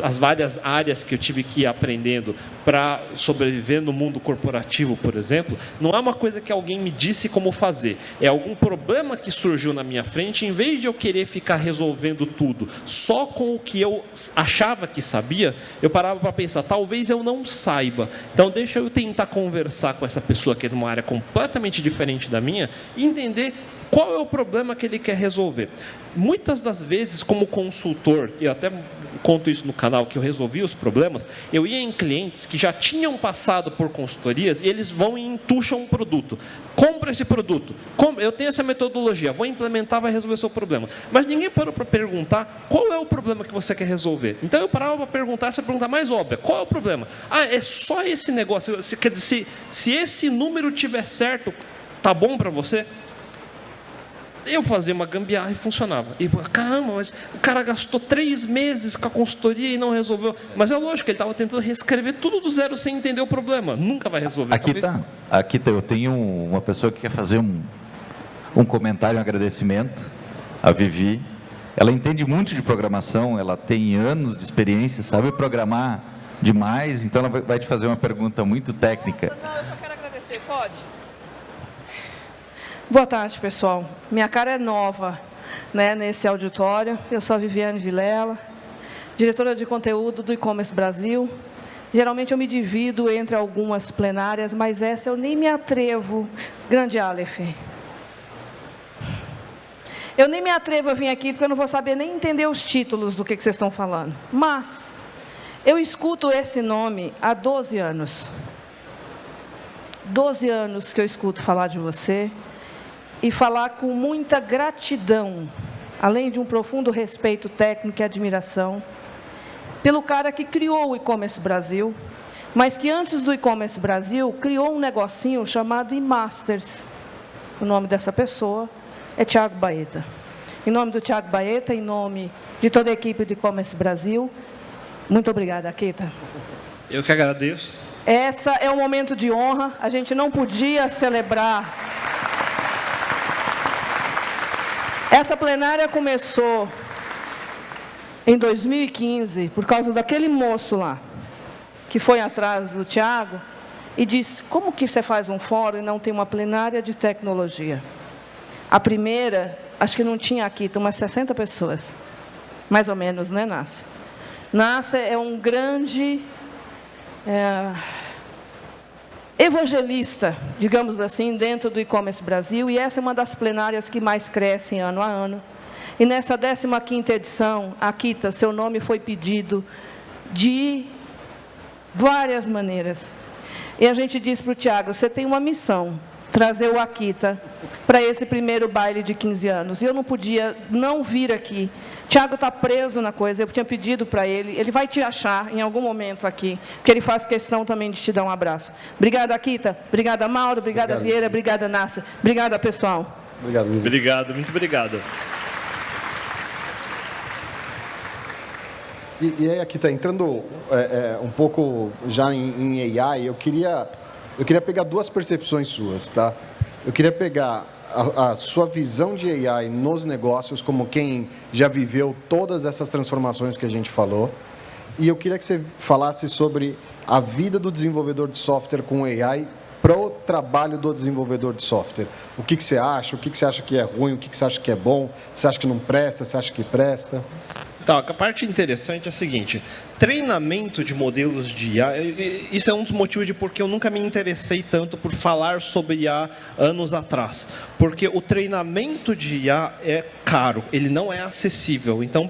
as várias áreas que eu tive que ir aprendendo para sobreviver no mundo corporativo, por exemplo, não é uma coisa que alguém me disse como fazer. É algum problema que surgiu na minha frente, em vez de eu querer ficar resolvendo tudo só com o que eu achava que sabia, eu parava para pensar, talvez eu não saiba. Então, deixa eu tentar conversar com essa pessoa que é de uma área completamente diferente da minha e entender qual é o problema que ele quer resolver. Muitas das vezes, como consultor, e eu até conto isso no canal, que eu resolvi os problemas, eu ia em clientes que já tinham passado por consultorias e eles vão e entucham um produto. Compra esse produto. Eu tenho essa metodologia, vou implementar, vai resolver o seu problema. Mas ninguém parou para perguntar qual é o problema que você quer resolver. Então eu parava para perguntar essa pergunta mais óbvia. Qual é o problema? É só esse negócio. Quer dizer, se esse número tiver certo, tá bom para você? Eu fazia uma gambiarra e funcionava. E caramba, mas o cara gastou 3 meses com a consultoria e não resolveu. Mas é lógico, ele estava tentando reescrever tudo do zero sem entender o problema. Nunca vai resolver. Aqui tá, eu tenho uma pessoa que quer fazer um comentário, um agradecimento, a Vivi. Ela entende muito de programação, ela tem anos de experiência, sabe programar demais, então ela vai te fazer uma pergunta muito técnica. Não, eu só quero agradecer, pode? Boa tarde, pessoal. Minha cara é nova, né, nesse auditório. Eu sou a Viviane Vilela, diretora de conteúdo do E-Commerce Brasil. Geralmente eu me divido entre algumas plenárias, mas essa eu nem me atrevo. Grande Aleph. Eu nem me atrevo a vir aqui porque eu não vou saber nem entender os títulos do que vocês estão falando. Mas eu escuto esse nome há 12 anos. 12 anos que eu escuto falar de você. E falar com muita gratidão, além de um profundo respeito técnico e admiração, pelo cara que criou o E-Commerce Brasil, mas que antes do E-Commerce Brasil, criou um negocinho chamado eMasters. O nome dessa pessoa é Thiago Baeta. Em nome do Thiago Baeta, em nome de toda a equipe do E-Commerce Brasil, muito obrigada, Akita. Eu que agradeço. Essa é um momento de honra, a gente não podia celebrar. Essa plenária começou em 2015, por causa daquele moço lá, que foi atrás do Thiago, e disse, como que você faz um fórum e não tem uma plenária de tecnologia? A primeira, acho que não tinha aqui, tem umas 60 pessoas, mais ou menos, né, Nácia? Nácia é um grande evangelista, digamos assim, dentro do E-Commerce Brasil, e essa é uma das plenárias que mais crescem ano a ano. E nessa 15ª edição, Akita, seu nome foi pedido de várias maneiras. E a gente disse para o Thiago, você tem uma missão, trazer o Akita para esse primeiro baile de 15 anos. E eu não podia não vir aqui. Thiago está preso na coisa, eu tinha pedido para ele vai te achar em algum momento aqui, porque ele faz questão também de te dar um abraço. Obrigada, Akita. Obrigada, Mauro. Obrigada, Vieira. Obrigada, Nácia. Obrigada, pessoal. Obrigado, Vivi. Obrigado, muito obrigado. E aí, aqui está entrando um pouco já em AI, eu queria pegar 2 percepções suas, tá? Eu queria pegar a sua visão de AI nos negócios, como quem já viveu todas essas transformações que a gente falou, e eu queria que você falasse sobre a vida do desenvolvedor de software com AI para o trabalho do desenvolvedor de software. O que você acha? O que você acha que é ruim? O que você acha que é bom? Você acha que não presta? Você acha que presta? Então, a parte interessante é a seguinte, treinamento de modelos de IA, isso é um dos motivos de porque eu nunca me interessei tanto por falar sobre IA anos atrás. Porque o treinamento de IA é caro, ele não é acessível. Então,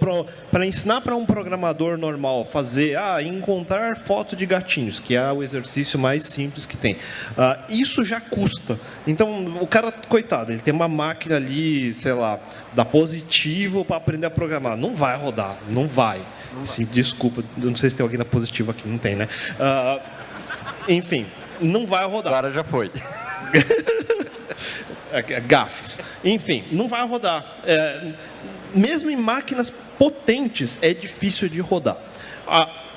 para ensinar para um programador normal fazer, encontrar foto de gatinhos, que é o exercício mais simples que tem, isso já custa. Então, o cara, coitado, ele tem uma máquina ali, sei lá, dá positivo para aprender a programar. Não vai rodar, não vai. Sim, desculpa, não sei se tem alguém da Positivo aqui, não tem, né? Enfim, não vai rodar. Agora já foi. Gafes. Enfim, não vai rodar. Mesmo em máquinas potentes, é difícil de rodar.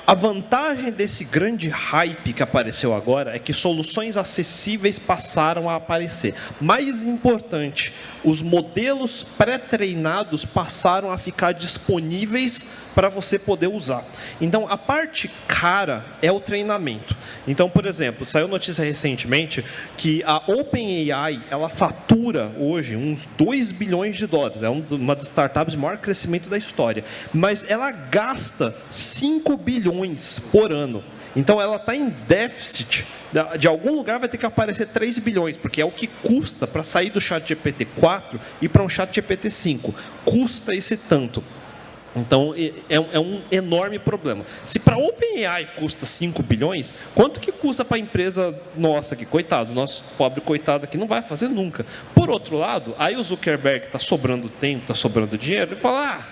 A vantagem desse grande hype que apareceu agora é que soluções acessíveis passaram a aparecer. Mais importante, os modelos pré-treinados passaram a ficar disponíveis para você poder usar. Então, a parte cara é o treinamento. Então, por exemplo, saiu notícia recentemente que a OpenAI, ela fatura fatura hoje uns 2 bilhões de dólares. É uma das startups de maior crescimento da história. Mas ela gasta 5 bilhões por ano. Então, ela está em déficit. De algum lugar vai ter que aparecer 3 bilhões, porque é o que custa para sair do ChatGPT 4 e para um ChatGPT 5. Custa esse tanto. Então, é um enorme problema. Se para a OpenAI custa 5 bilhões, quanto que custa para a empresa nossa aqui? Coitado, nosso pobre coitado aqui não vai fazer nunca. Por outro lado, aí o Zuckerberg está sobrando tempo, está sobrando dinheiro, ele fala,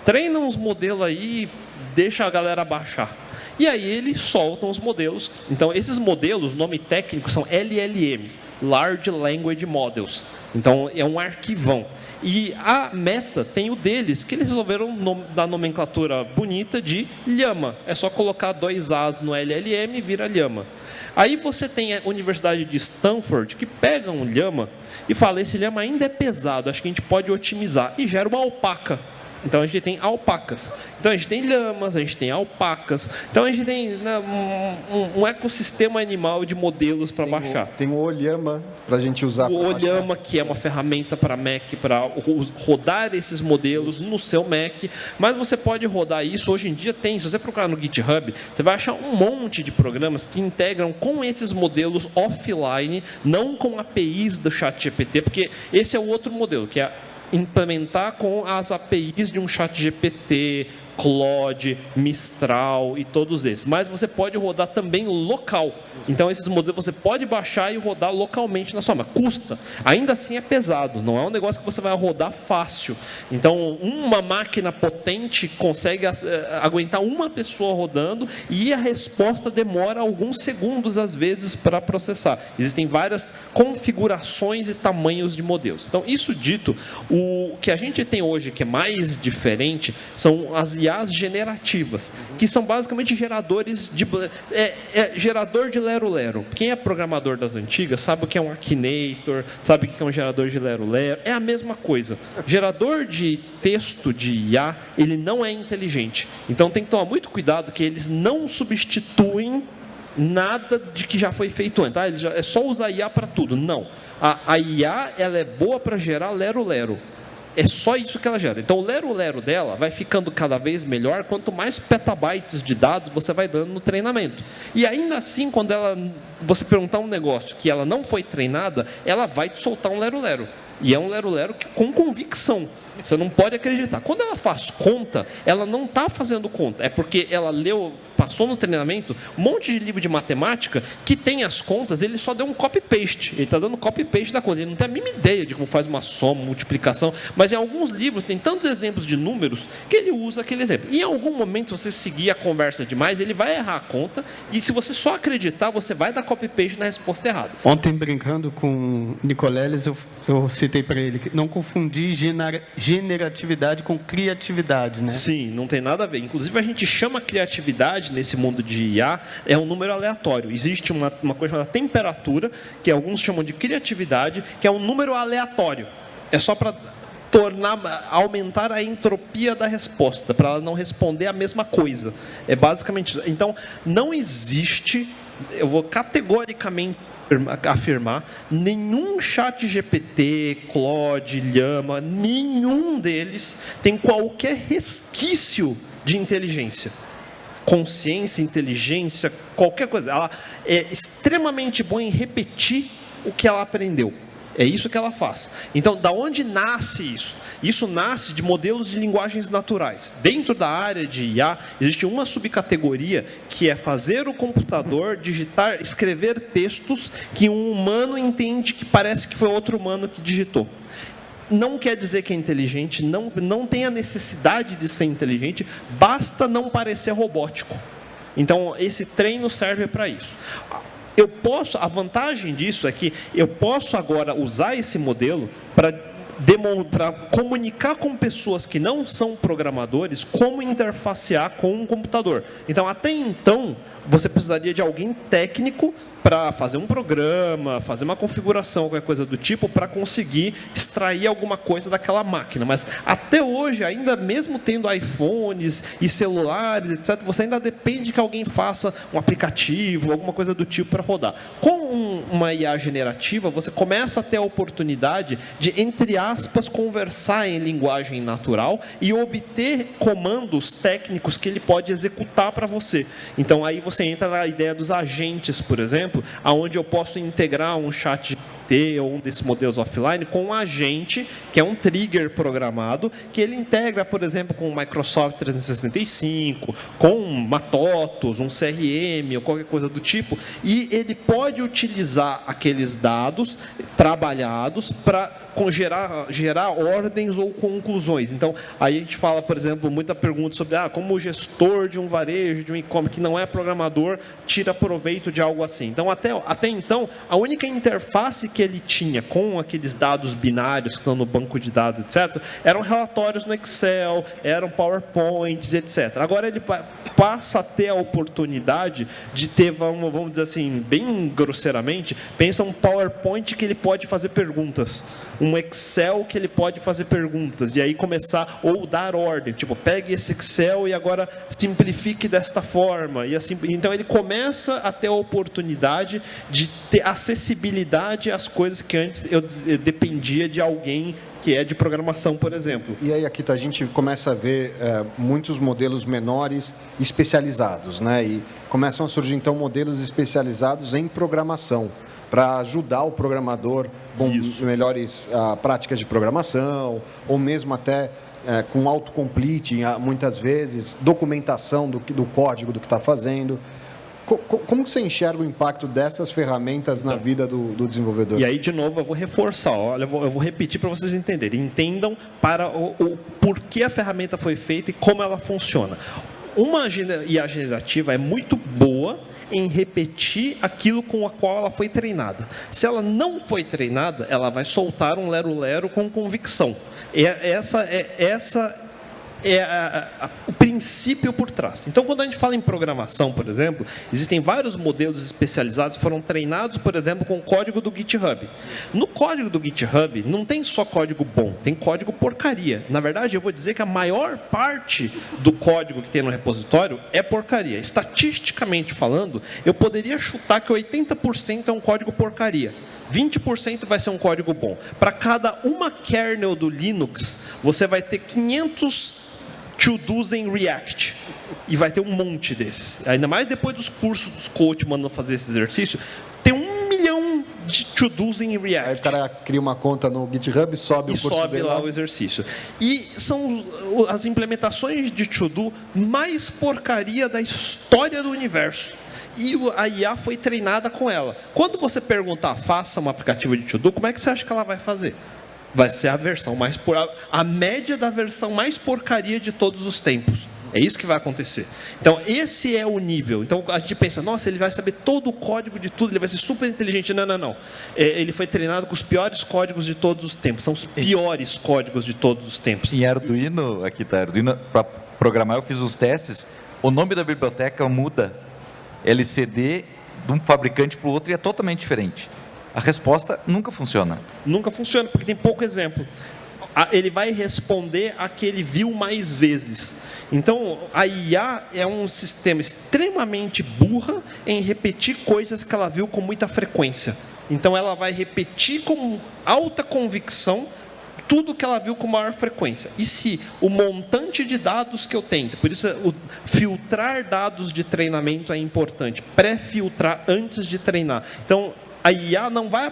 treina uns modelos aí, deixa a galera baixar. E aí eles soltam os modelos. Então, esses modelos, o nome técnico são LLMs, Large Language Models. Então, é um arquivão. E a Meta tem o deles, que eles resolveram dar nomenclatura bonita de Llama. É só colocar 2 As no LLM e vira Llama. Aí você tem a Universidade de Stanford, que pega um Llama e fala, esse Llama ainda é pesado, acho que a gente pode otimizar. E gera uma alpaca. Então, a gente tem alpacas. Então, a gente tem lhamas, a gente tem alpacas. Então, a gente tem um ecossistema animal de modelos para baixar. Tem o Ollama para a gente usar. O Ollama, que é uma ferramenta para Mac, para rodar esses modelos no seu Mac. Mas você pode rodar isso, hoje em dia tem. Se você procurar no GitHub, você vai achar um monte de programas que integram com esses modelos offline, não com APIs do ChatGPT, porque esse é o outro modelo, que é implementar com as APIs de um ChatGPT, Claude, Mistral e todos esses. Mas você pode rodar também local. Então, esses modelos você pode baixar e rodar localmente na sua máquina. Custa. Ainda assim é pesado. Não é um negócio que você vai rodar fácil. Então, uma máquina potente consegue aguentar uma pessoa rodando e a resposta demora alguns segundos, às vezes, para processar. Existem várias configurações e tamanhos de modelos. Então, isso dito, o que a gente tem hoje que é mais diferente são as IAs generativas, que são basicamente geradores de... gerador de lero-lero. Quem é programador das antigas sabe o que é um Akinator, sabe o que é um gerador de lero-lero. É a mesma coisa. Gerador de texto de IA, ele não é inteligente. Então tem que tomar muito cuidado que eles não substituem nada de que já foi feito antes. É só usar IA para tudo. Não. A IA ela é boa para gerar lero-lero. É só isso que ela gera. Então, o lero-lero dela vai ficando cada vez melhor quanto mais petabytes de dados você vai dando no treinamento. E ainda assim, quando você perguntar um negócio que ela não foi treinada, ela vai te soltar um lero-lero. E é um lero-lero com convicção. Você não pode acreditar. Quando ela faz conta, ela não está fazendo conta. É porque ela passou no treinamento um monte de livro de matemática que tem as contas, ele só deu um copy-paste. Ele está dando copy-paste da conta. Ele não tem a mínima ideia de como faz uma soma, multiplicação. Mas em alguns livros tem tantos exemplos de números que ele usa aquele exemplo. E em algum momento, se você seguir a conversa demais, ele vai errar a conta. E se você só acreditar, você vai dar copy-paste na resposta errada. Ontem, brincando com o Nicoleles, eu citei para ele que não confundir generatividade com criatividade, né? Sim, não tem nada a ver. Inclusive, a gente chama criatividade nesse mundo de IA, é um número aleatório. Existe uma coisa chamada temperatura, que alguns chamam de criatividade, que é um número aleatório. É só para aumentar a entropia da resposta, para ela não responder a mesma coisa. É basicamente isso. Então, não existe, eu vou categoricamente afirmar, nenhum ChatGPT, Claude, Llama, nenhum deles tem qualquer resquício de inteligência. Consciência, inteligência, qualquer coisa. Ela é extremamente boa em repetir o que ela aprendeu. É isso que ela faz. Então, da onde nasce isso? Isso nasce de modelos de linguagens naturais. Dentro da área de IA, existe uma subcategoria que é fazer o computador digitar, escrever textos que um humano entende que parece que foi outro humano que digitou. Não quer dizer que é inteligente, não tem a necessidade de ser inteligente, basta não parecer robótico. Então, esse treino serve para isso. A vantagem disso é que eu posso agora usar esse modelo para comunicar com pessoas que não são programadores como interfacear com um computador. Então, até então, você precisaria de alguém técnico para fazer um programa, fazer uma configuração, qualquer coisa do tipo, para conseguir extrair alguma coisa daquela máquina. Mas até hoje, ainda mesmo tendo iPhones e celulares, etc., você ainda depende que alguém faça um aplicativo, alguma coisa do tipo para rodar. Com uma IA generativa, você começa a ter a oportunidade de, entre aspas, conversar em linguagem natural e obter comandos técnicos que ele pode executar para você. Então, aí você entra na ideia dos agentes, por exemplo, onde eu posso integrar um chat ou um desses modelos offline com um agente, que é um trigger programado, que ele integra, por exemplo, com o Microsoft 365, com uma TOTOS, um CRM ou qualquer coisa do tipo, e ele pode utilizar aqueles dados trabalhados para gerar ordens ou conclusões. Então, aí a gente fala, por exemplo, muita pergunta sobre como o gestor de um varejo, de um e-commerce, que não é programador, tira proveito de algo assim. Então, até então, a única interface que ele tinha com aqueles dados binários que estão no banco de dados, etc., eram relatórios no Excel, eram PowerPoints, etc. Agora ele passa a ter a oportunidade de ter, vamos dizer assim, bem grosseiramente, pensa um PowerPoint que ele pode fazer perguntas, um Excel que ele pode fazer perguntas, e aí começar, ou dar ordem, tipo, pegue esse Excel e agora simplifique desta forma, e assim, então ele começa a ter a oportunidade de ter acessibilidade às coisas que antes eu dependia de alguém que é de programação, por exemplo. E aí, Akita, a gente começa a ver muitos modelos menores especializados, né? E começam a surgir, então, modelos especializados em programação, para ajudar o programador com melhores práticas de programação, ou mesmo até com autocomplete, muitas vezes, documentação do código do que está fazendo. Como que você enxerga o impacto dessas ferramentas na vida do desenvolvedor? E aí, de novo, eu vou reforçar. Olha, eu vou repetir para vocês entenderem. Entendam para o porquê a ferramenta foi feita e como ela funciona. Uma IA generativa é muito boa em repetir aquilo com a qual ela foi treinada. Se ela não foi treinada, ela vai soltar um lero-lero com convicção. Essa é o princípio por trás. Então, quando a gente fala em programação, por exemplo, existem vários modelos especializados que foram treinados, por exemplo, com o código do GitHub. No código do GitHub, não tem só código bom, tem código porcaria. Na verdade, eu vou dizer que a maior parte do código que tem no repositório é porcaria. Estatisticamente falando, eu poderia chutar que 80% é um código porcaria. 20% vai ser um código bom. Para cada uma kernel do Linux, você vai ter 500 to-dos em React. E vai ter um monte desses. Ainda mais depois dos cursos dos coach mandando fazer esse exercício, tem 1 milhão de to-dos em React. Aí o cara cria uma conta no GitHub, sobe o curso sobe dele lá o exercício. E são as implementações de to-do mais porcaria da história do universo. E a IA foi treinada com ela. Quando você perguntar, faça um aplicativo de to-do, como é que você acha que ela vai fazer? Vai ser a versão mais a média da versão mais porcaria de todos os tempos. É isso que vai acontecer. Então, esse é o nível. Então, a gente pensa, nossa, ele vai saber todo o código de tudo, ele vai ser super inteligente. Não, não, não. Ele foi treinado com os piores códigos de todos os tempos. São os piores códigos de todos os tempos. Em Arduino, aqui tá, Arduino, para programar eu fiz os testes, o nome da biblioteca muda. LCD de um fabricante para o outro e é totalmente diferente. A resposta nunca funciona. Nunca funciona, porque tem pouco exemplo. Ele vai responder a que ele viu mais vezes. Então, a IA é um sistema extremamente burra em repetir coisas que ela viu com muita frequência. Então, ela vai repetir com alta convicção tudo que ela viu com maior frequência. E se o montante de dados que eu tenho, por isso filtrar dados de treinamento é importante, pré-filtrar antes de treinar. Então, a IA não vai...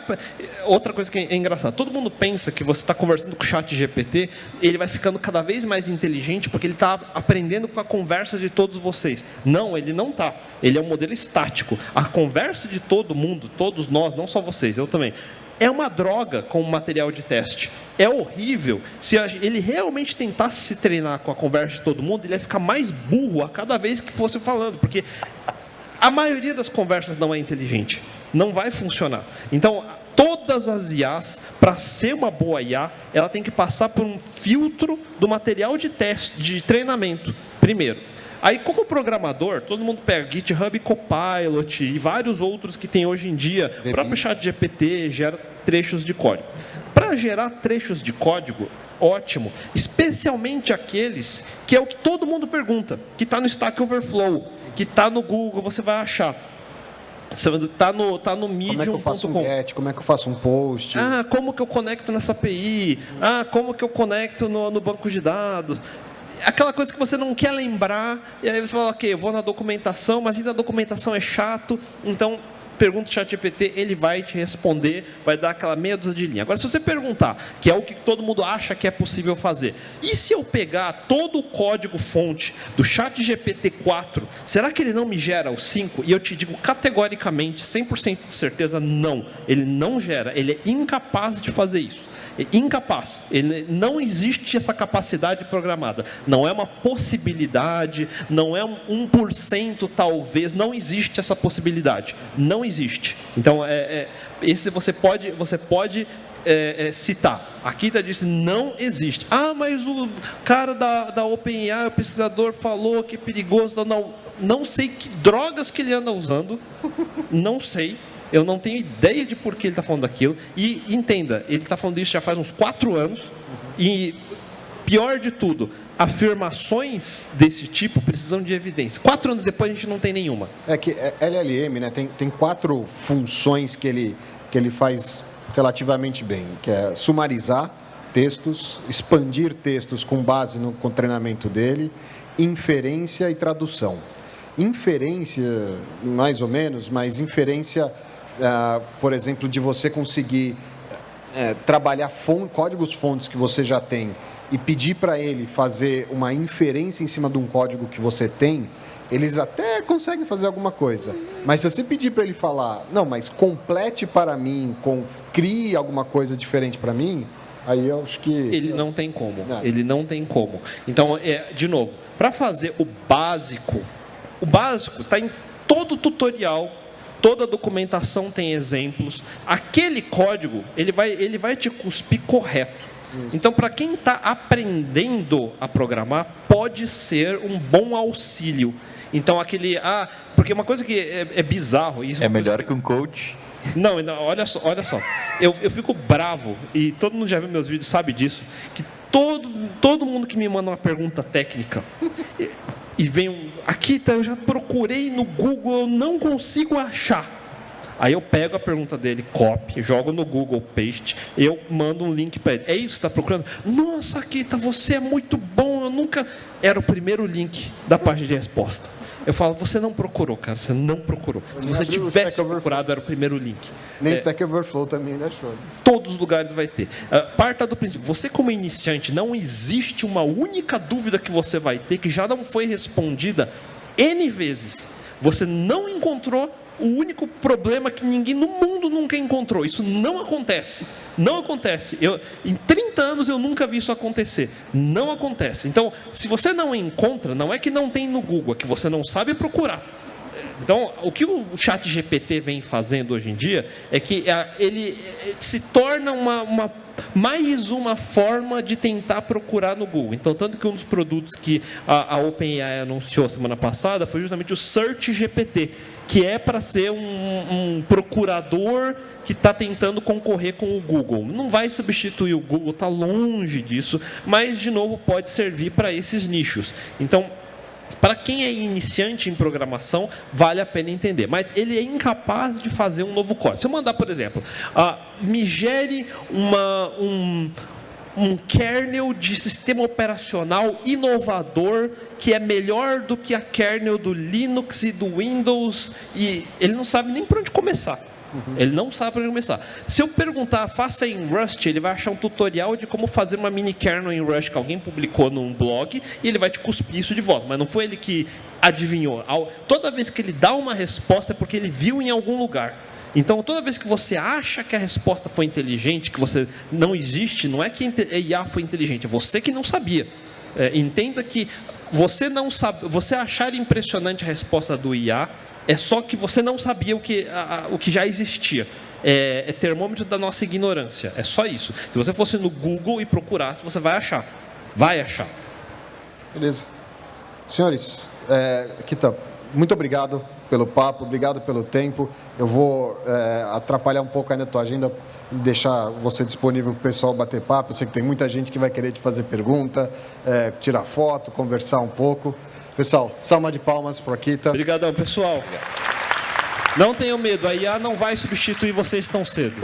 Outra coisa que é engraçada, todo mundo pensa que você está conversando com o chat GPT, ele vai ficando cada vez mais inteligente porque ele está aprendendo com a conversa de todos vocês. Não, ele não está. Ele é um modelo estático. A conversa de todo mundo, todos nós, não só vocês, eu também, é uma droga como material de teste. É horrível. Se ele realmente tentasse se treinar com a conversa de todo mundo, ele ia ficar mais burro a cada vez que fosse falando, porque a maioria das conversas não é inteligente. Não vai funcionar. Então, todas as IAs, para ser uma boa IA, ela tem que passar por um filtro do material de teste, de treinamento, primeiro. Aí, como programador, todo mundo pega GitHub Copilot e vários outros que tem hoje em dia, o próprio ChatGPT gera trechos de código. Para gerar trechos de código, ótimo, especialmente aqueles que é o que todo mundo pergunta, que está no Stack Overflow, que está no Google, você vai achar. Está no Medium.com. Como é que eu faço um get? Como é que eu faço um post? Como que eu conecto nessa API? Como que eu conecto no banco de dados? Aquela coisa que você não quer lembrar, e aí você fala, ok, eu vou na documentação, mas ainda a documentação é chato, então pergunta o ChatGPT, ele vai te responder, vai dar aquela meia dúzia de linha. Agora, se você perguntar, que é o que todo mundo acha que é possível fazer, e se eu pegar todo o código-fonte do ChatGPT 4, será que ele não me gera o 5? E eu te digo categoricamente, 100% de certeza, não. Ele não gera, ele é incapaz de fazer isso. É incapaz. Ele, não existe essa capacidade programada. Não é uma possibilidade, não é 1% talvez, não existe essa possibilidade. Não existe. Então, esse você pode citar. A Akita disse, não existe. Mas o cara da OpenAI, o pesquisador, falou que é perigoso. Não sei que drogas que ele anda usando. Não sei. Eu não tenho ideia de por que ele está falando daquilo. E entenda, ele está falando disso já faz uns 4 anos. E pior de tudo, afirmações desse tipo precisam de evidência. 4 anos depois a gente não tem nenhuma. É que LLM, né, tem 4 funções que ele faz relativamente bem, que é sumarizar textos, expandir textos com base no treinamento dele, inferência e tradução. Inferência, mais ou menos, mas inferência, por exemplo, de você conseguir trabalhar códigos-fontes que você já tem e pedir para ele fazer uma inferência em cima de um código que você tem, eles até conseguem fazer alguma coisa. Mas se você pedir para ele falar, não, mas complete para mim, crie alguma coisa diferente para mim, aí eu acho que... Ele não tem como. Não. Ele não tem como. Então, de novo, para fazer o básico está em todo tutorial, toda documentação tem exemplos. Aquele código, ele vai te cuspir correto. Então, para quem está aprendendo a programar, pode ser um bom auxílio. Então, porque uma coisa que é bizarro... Isso é melhor que um coach. Não, olha só. Eu fico bravo, e todo mundo já viu meus vídeos, sabe disso, que todo mundo que me manda uma pergunta técnica... E vem Akita, eu já procurei no Google, eu não consigo achar. Aí eu pego a pergunta dele, copy, jogo no Google Paste, eu mando um link para ele. É isso que você está procurando? Nossa, Akita, você é muito bom, eu nunca... Era o primeiro link da página de resposta. Eu falo, você não procurou, cara, você não procurou. Se você tivesse procurado, era o primeiro link. Nem Stack Overflow também ele achou. Todos os lugares vai ter. Parta do princípio, você como iniciante, não existe uma única dúvida que você vai ter que já não foi respondida N vezes. Você não encontrou o único problema que ninguém no mundo nunca encontrou. Isso não acontece. Não acontece. Em 30 anos eu nunca vi isso acontecer. Não acontece. Então, se você não encontra, não é que não tem no Google, é que você não sabe procurar. Então, o que o ChatGPT vem fazendo hoje em dia é que ele se torna mais uma forma de tentar procurar no Google. Então, tanto que um dos produtos que a OpenAI anunciou semana passada foi justamente o Search GPT, que é para ser um procurador que está tentando concorrer com o Google. Não vai substituir o Google, está longe disso, mas, de novo, pode servir para esses nichos. Então, para quem é iniciante em programação, vale a pena entender. Mas ele é incapaz de fazer um novo código. Se eu mandar, por exemplo, me gere um kernel de sistema operacional inovador que é melhor do que a kernel do Linux e do Windows, e ele não sabe nem por onde começar. Ele não sabe por onde começar. Se eu perguntar, faça em Rust, ele vai achar um tutorial de como fazer uma mini kernel em Rust que alguém publicou num blog, e ele vai te cuspir isso de volta. Mas não foi ele que adivinhou. Toda vez que ele dá uma resposta é porque ele viu em algum lugar. Então, toda vez que você acha que a resposta foi inteligente, que você não existe, não é que a IA foi inteligente, é você que não sabia. Entenda que você não sabe, você achar impressionante a resposta do IA é só que você não sabia o que já existia. é termômetro da nossa ignorância. É só isso. Se você fosse no Google e procurasse, você vai achar. Vai achar. Beleza. Senhores, Akita, muito obrigado pelo papo, obrigado pelo tempo. Eu vou atrapalhar um pouco ainda a tua agenda e deixar você disponível para o pessoal bater papo. Eu sei que tem muita gente que vai querer te fazer pergunta, tirar foto, conversar um pouco. Pessoal, salva de palmas para o Akita. Obrigadão, pessoal. Não tenham medo, a IA não vai substituir vocês tão cedo.